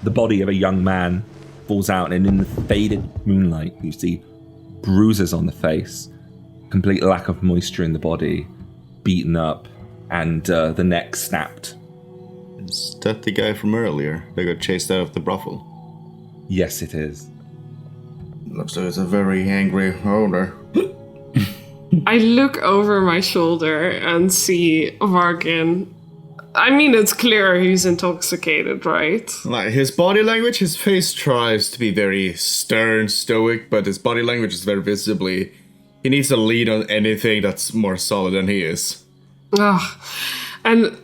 S1: The body of a young man falls out, and in the faded moonlight, you see bruises on the face, complete lack of moisture in the body, beaten up, and the neck snapped.
S5: Is that the guy from earlier that got chased out of the brothel?
S1: Yes, it is.
S5: Looks like it's a very angry owner.
S2: I look over my shoulder and see Vargin. I mean, it's clear he's intoxicated, right?
S5: Like, his body language, his face tries to be very stern, stoic, but his body language is very visibly... He needs to lean on anything that's more solid than he is.
S2: Ugh. And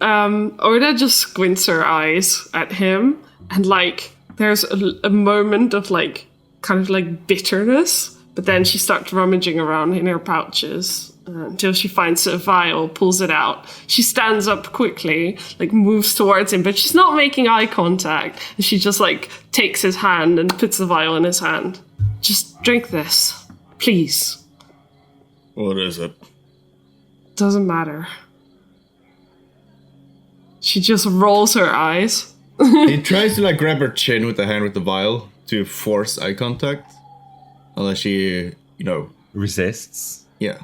S2: Oda just squints her eyes at him, and like there's a moment of like kind of like bitterness, but then she starts rummaging around in her pouches until she finds a vial, pulls it out. She stands up quickly, like moves towards him, but she's not making eye contact. And she just like takes his hand and puts the vial in his hand. Just drink this, please.
S5: What is it?
S2: Doesn't matter. She just rolls her eyes.
S5: He tries to like grab her chin with the hand with the vial to force eye contact. Unless she,
S1: Resists.
S5: Yeah.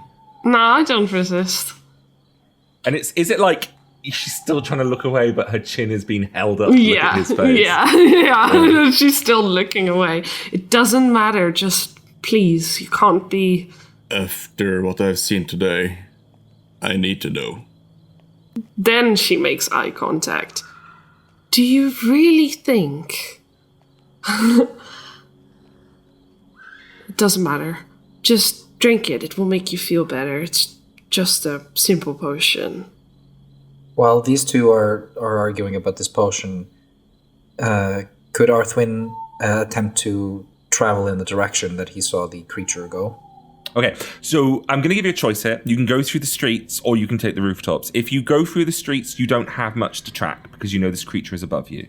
S2: No, I don't resist.
S1: And is it like she's still trying to look away, but her chin is being held up to look at his face?
S2: Yeah. She's still looking away. It doesn't matter, just please, you can't be...
S5: After what I've seen today, I need to know.
S2: Then she makes eye contact. Do you really think... It doesn't matter. Just drink it. It will make you feel better. It's just a simple potion.
S3: While these two are arguing about this potion, could Arthwin attempt to travel in the direction that he saw the creature go?
S1: Okay, so I'm going to give you a choice here. You can go through the streets or you can take the rooftops. If you go through the streets, you don't have much to track because you know this creature is above you.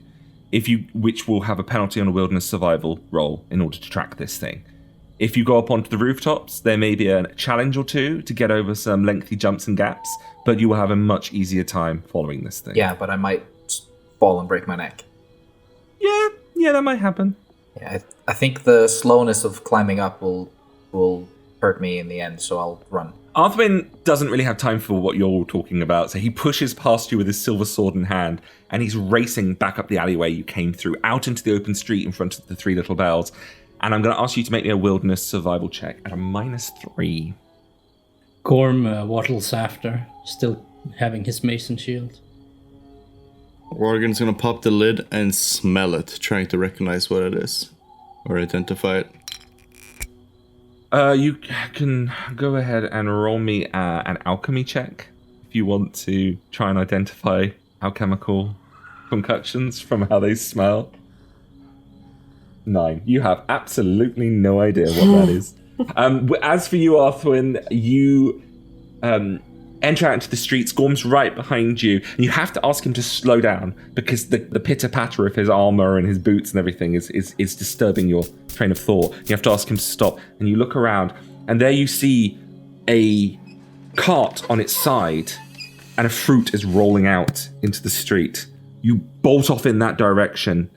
S1: Which will have a penalty on a wilderness survival roll in order to track this thing. If you go up onto the rooftops, there may be a challenge or two to get over some lengthy jumps and gaps, but you will have a much easier time following this thing.
S3: Yeah, but I might fall and break my neck.
S1: Yeah, that might happen.
S3: Yeah, I think the slowness of climbing up will hurt me in the end, so I'll run.
S1: Arthwin doesn't really have time for what you're all talking about, so he pushes past you with his silver sword in hand, and he's racing back up the alleyway you came through, out into the open street in front of the Three Little Bells. And I'm going to ask you to make me a wilderness survival check at a -3.
S4: Gorm waddles after, still having his mason shield.
S5: Morgan's gonna pop the lid and smell it, trying to recognize what it is. Or identify it.
S1: You can go ahead and roll me an alchemy check if you want to try and identify alchemical concoctions from how they smell. 9. You have absolutely no idea what that is. As for you, Arthwin, you enter out into the streets. Gorm's right behind you, and you have to ask him to slow down because the pitter-patter of his armor and his boots and everything is disturbing your train of thought. You have to ask him to stop, and you look around, and there you see a cart on its side and a fruit is rolling out into the street. You bolt off in that direction,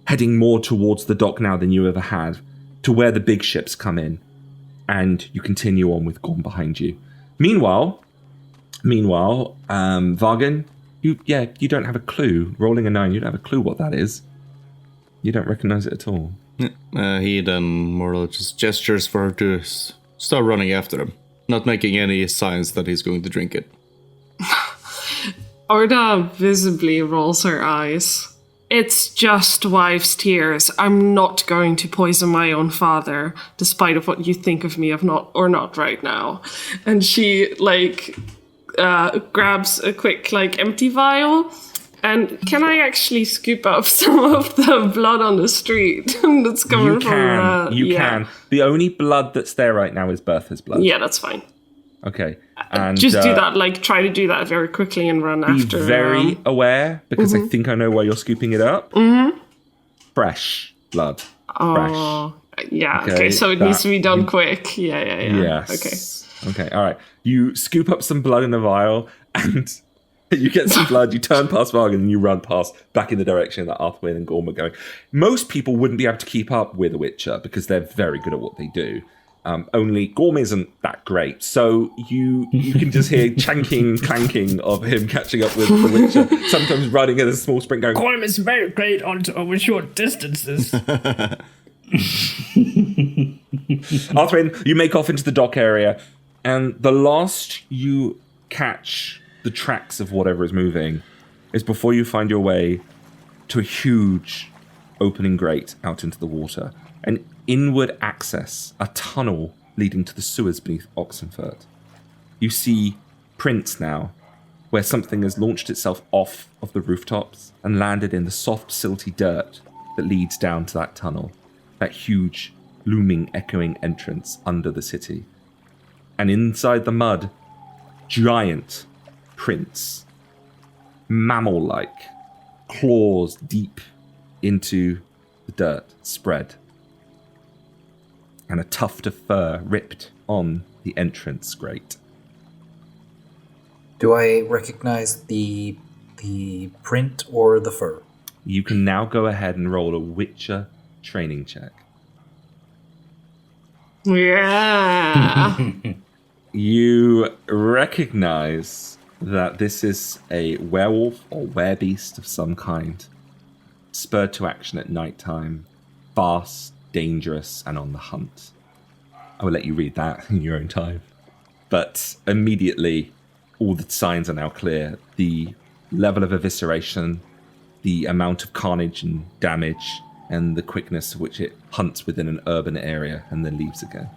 S1: heading more towards the dock now than you ever had, to where the big ships come in, and you continue on with Gorm behind you. Meanwhile, Vargan, you don't have a clue. Rolling a 9, you don't have a clue what that is. You don't recognize it at all.
S5: He then more or less just gestures for her to start running after him, not making any signs that he's going to drink it.
S2: Orda visibly rolls her eyes. It's just wife's tears. I'm not going to poison my own father, despite of what you think of me not right now. And she grabs a quick empty vial. And can I actually scoop up some of the blood on the street that's coming from?
S1: You can. The only blood that's there right now is Bertha's blood.
S2: Yeah, that's fine.
S1: Okay. And
S2: just do that, try to do that very quickly and run after.
S1: Be very aware, because I think I know why you're scooping it up. Mm-hmm. Fresh blood.
S2: Oh, fresh. Yeah. Okay, so it needs to be done quick. Yeah.
S1: Yes. Okay, all right. You scoop up some blood in a vial, and you get some blood, you turn past Vargan, and you run back in the direction that Arthwin and Gorm are going. Most people wouldn't be able to keep up with a Witcher, because they're very good at what they do. Only Gorm isn't that great, so you can just hear clanking of him catching up with the Witcher, sometimes running at a small sprint going,
S6: Gorm is very great over short distances.
S1: Arthwin, you make off into the dock area, and the last you catch the tracks of whatever is moving is before you find your way to a huge opening grate out into the water. An inward access, a tunnel leading to the sewers beneath Oxenfurt. You see prints now, where something has launched itself off of the rooftops and landed in the soft, silty dirt that leads down to that tunnel, that huge, looming, echoing entrance under the city. And inside the mud, giant prints, mammal-like, claws deep into the dirt, spread. And a tuft of fur ripped on the entrance grate.
S3: Do I recognize the print or the fur?
S1: You can now go ahead and roll a Witcher training check.
S2: Yeah.
S1: You recognize that this is a werewolf or werebeast of some kind, spurred to action at nighttime, fast, dangerous, and on the hunt. I will let you read that in your own time. But immediately, all the signs are now clear. The level of evisceration, the amount of carnage and damage, and the quickness with which it hunts within an urban area and then leaves again.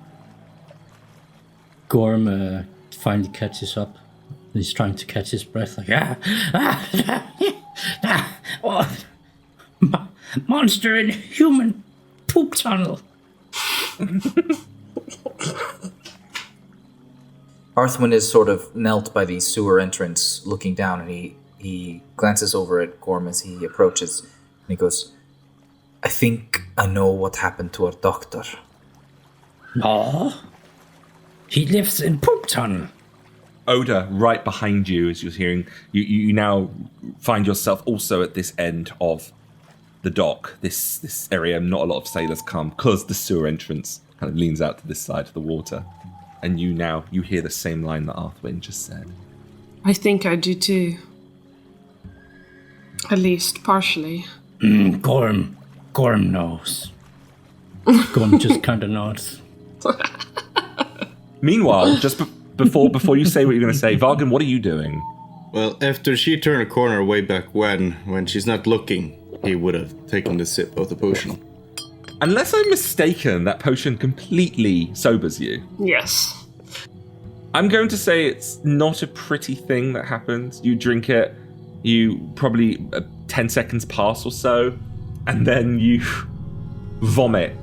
S4: Gorm finally catches up. He's trying to catch his breath.
S6: Monster in human poop tunnel.
S3: Arthwin is sort of knelt by the sewer entrance, looking down, and he glances over at Gorm as he approaches, and he goes, I think I know what happened to our doctor.
S6: Oh? He lives in poop tunnel.
S1: Oda, right behind you, as you're hearing, you now find yourself also at this end of the dock, this area. Not a lot of sailors come because the sewer entrance kind of leans out to this side of the water. And you hear the same line that Arthwin just said.
S2: I think I do too. At least partially.
S6: Gorm knows.
S4: Gorm just kind of nods.
S1: Meanwhile, just before you say what you're going to say, Vargan, what are you doing?
S5: Well, after she turned a corner way back when she's not looking, he would have taken the sip of the potion.
S1: Unless I'm mistaken, that potion completely sobers you.
S2: Yes.
S1: I'm going to say it's not a pretty thing that happens. You drink it, you probably 10 seconds pass or so, and then you vomit.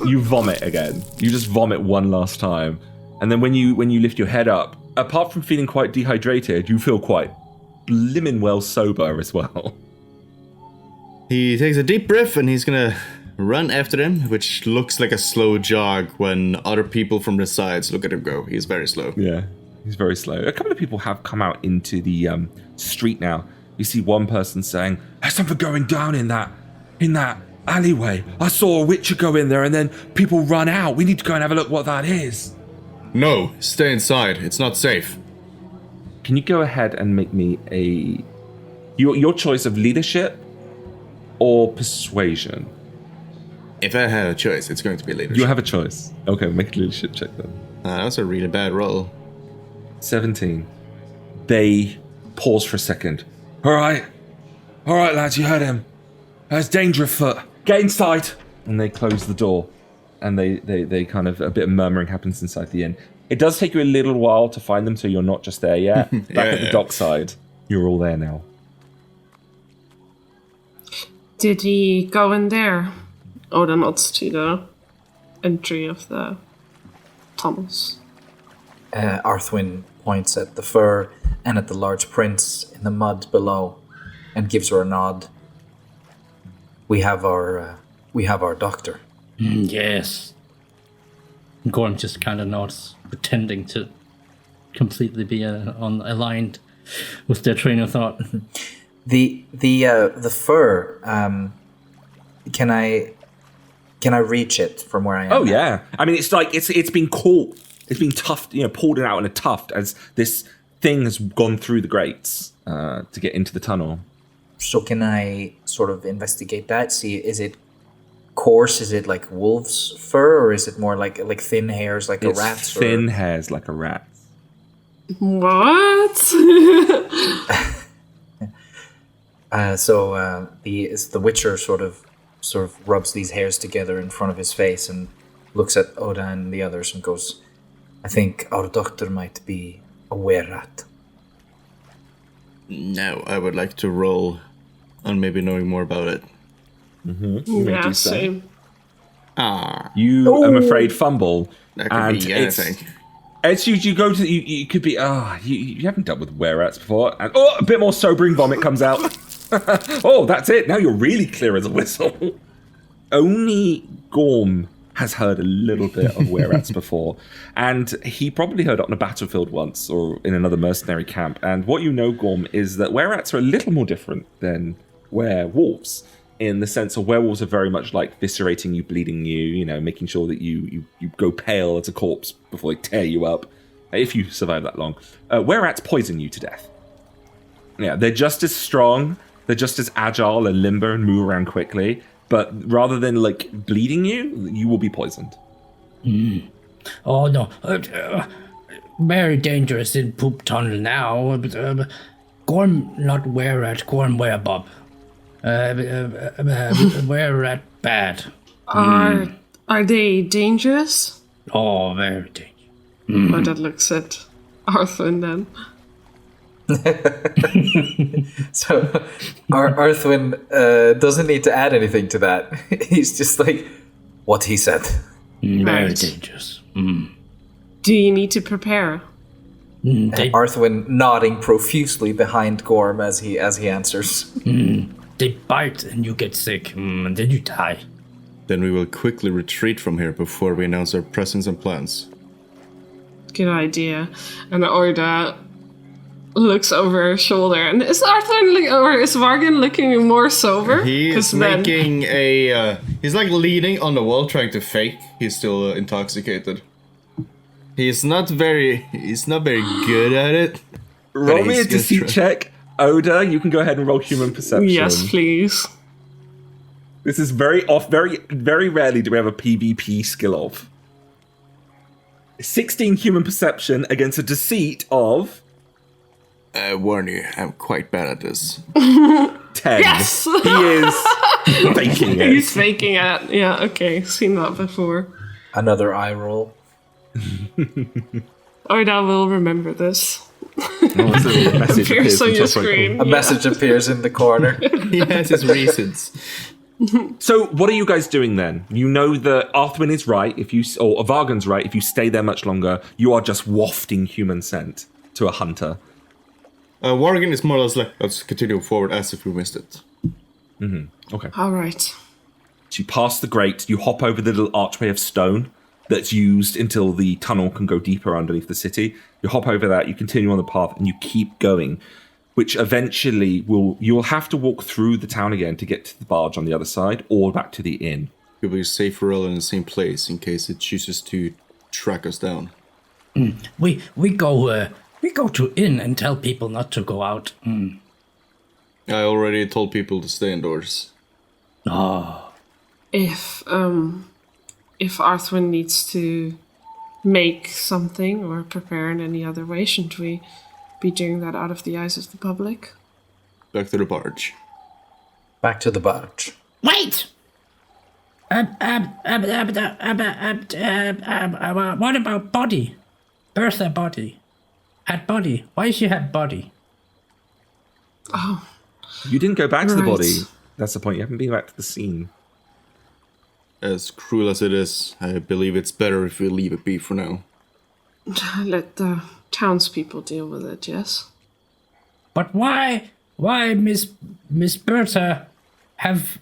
S1: You vomit again. You just vomit one last time. And then when you lift your head up, apart from feeling quite dehydrated, you feel quite blimmin' well sober as well.
S5: He takes a deep breath and he's gonna run after them, which looks like a slow jog when other people from the sides look at him go. He's very slow.
S1: Yeah. He's very slow. A couple of people have come out into the street now. You see one person saying, "There's something going down in that alleyway. I saw a witcher go in there and then people run out. We need to go and have a look what that is."
S5: No, stay inside. It's not safe.
S1: Can you go ahead and make me your choice of leadership or persuasion?
S5: If I had a choice, it's going to be leadership.
S1: You have a choice. Okay, make a leadership check then.
S5: That was a really bad roll.
S1: 17. They pause for a second. All right, lads, you heard him. There's danger afoot. Get inside. And they close the door. And they kind of, a bit of murmuring happens inside the inn. It does take you a little while to find them, so you're not just there yet. Back at the dockside, you're all there now.
S2: Did he go in there? Oda nods to the entry of the tunnels.
S3: Arthwin points at the fur and at the large prints in the mud below and gives her a nod. We have our doctor.
S4: Yes. Gorm just kind of nods, pretending to completely be aligned with their train of thought.
S3: The fur. Can I reach it from where I am?
S1: Oh yeah. I mean, it's like it's been caught. It's been tuft, pulled out in a tuft as this thing has gone through the grates to get into the tunnel.
S3: So can I sort of investigate that? See, is it coarse? Is it like wolf's fur, or is it more like thin hairs like a rat's?
S1: Thin hairs like a rat.
S2: What?
S3: The Witcher sort of rubs these hairs together in front of his face and looks at Oda and the others and goes, "I think our doctor might be a were-rat."
S5: No, I would like to roll on maybe knowing more about it.
S2: Yeah, same.
S1: You, I'm afraid, fumble.
S5: That could be anything.
S1: As you go to, you could be, you haven't dealt with were-rats before. And, a bit more sobering vomit comes out. Oh, that's it. Now you're really clear as a whistle. Only Gorm has heard a little bit of were-rats before. And he probably heard it on a battlefield once or in another mercenary camp. And what you know, Gorm, is that were-rats are a little more different than werewolves. In the sense of werewolves are very much like viscerating you, bleeding you, making sure that you go pale as a corpse before they tear you up, if you survive that long. Were-rats poison you to death. Yeah, they're just as strong, they're just as agile and limber and move around quickly, but rather than bleeding you, you will be poisoned.
S6: Oh no, very dangerous in poop tunnel now. Gorm not were-rat, Gorm were-bob. Were-rat bad.
S2: Are they dangerous?
S6: Oh, very dangerous.
S2: Or that looks at Arthwin then.
S3: So Arthwin doesn't need to add anything to that. He's just like what he said.
S6: Very dangerous.
S2: Do you need to prepare?
S3: Arthwin nodding profusely behind Gorm as he answers.
S6: They bite and you get sick, and then you die.
S5: Then we will quickly retreat from here before we announce our presence and plans.
S2: Good idea. And Orda looks over her shoulder. And is Arthwin or is Vargan looking more sober?
S5: He's making he's leaning on the wall trying to fake. He's still intoxicated. He's not very good at it.
S1: Roll me a deceit check. Oda, you can go ahead and roll human perception.
S2: Yes, please.
S1: This is very very rarely do we have a PvP skill of. 16 human perception against a deceit of...
S5: I warn you, I'm quite bad at this.
S1: 10.
S2: Yes!
S1: He is faking it.
S2: He's faking it. Yeah, okay. Seen that before.
S3: Another eye roll.
S2: Orda will remember this.
S1: A message
S2: appears on your screen.
S3: A message appears in the corner.
S5: He has his reasons.
S1: So, what are you guys doing then? You know that Arthwin is right, or Vargan's right. If you stay there much longer, you are just wafting human scent to a hunter.
S5: Vargan is more or less let's continue forward as if we missed it.
S1: Okay.
S2: All right.
S1: So you pass the grate, you hop over the little archway of stone, that's used until the tunnel can go deeper underneath the city. You hop over that, you continue on the path, and you keep going, which eventually you'll have to walk through the town again to get to the barge on the other side, or back to the inn.
S5: It'll be safer all in the same place in case it chooses to track us down.
S6: We go to inn and tell people not to go out.
S5: I already told people to stay indoors.
S6: Oh.
S2: If Arthwin needs to make something or prepare in any other way, shouldn't we be doing that out of the eyes of the public?
S5: Back to the barge.
S3: Back to the barge.
S6: Wait! What about body? Bertha body. Had body. Why she had body?
S2: Oh.
S1: You didn't go back to the
S2: Right.
S1: body. That's the point. You haven't been back to the scene.
S5: As cruel as it is, I believe it's better if we leave it be for now.
S2: Let the townspeople deal with it, yes?
S6: But why Miss Bertha have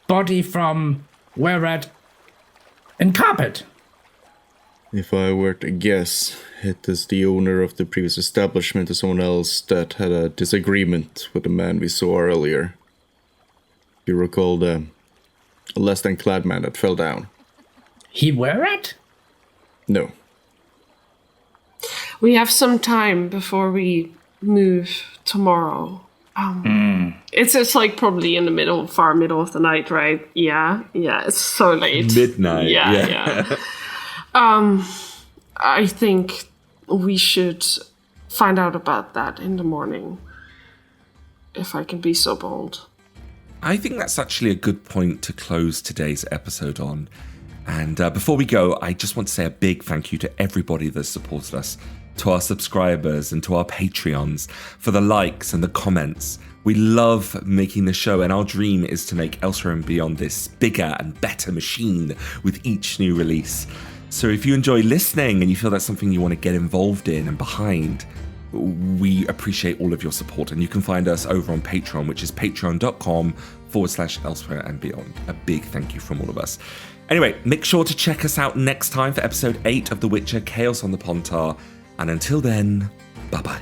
S6: body from Whereat and carpet?
S5: If I were to guess, it is the owner of the previous establishment or someone else that had a disagreement with the man we saw earlier. You recall the less than clad man that fell down?
S6: He Whereat?
S5: No.
S2: We have some time before we move tomorrow. It's like probably in the far middle of the night, right? Yeah, it's so late.
S1: Midnight.
S2: Yeah. I think we should find out about that in the morning, if I can be so bold.
S1: I think that's actually a good point to close today's episode on. And before we go, I just want to say a big thank you to everybody that's supported us, to our subscribers and to our Patreons, for the likes and the comments. We love making the show, and our dream is to make Elsewhere and Beyond this bigger and better machine with each new release. So if you enjoy listening and you feel that's something you want to get involved in and behind, we appreciate all of your support. And you can find us over on Patreon, which is patreon.com/Elsewhere and Beyond. A big thank you from all of us. Anyway, make sure to check us out next time for episode 8 of The Witcher: Chaos on the Pontar. And until then, bye-bye.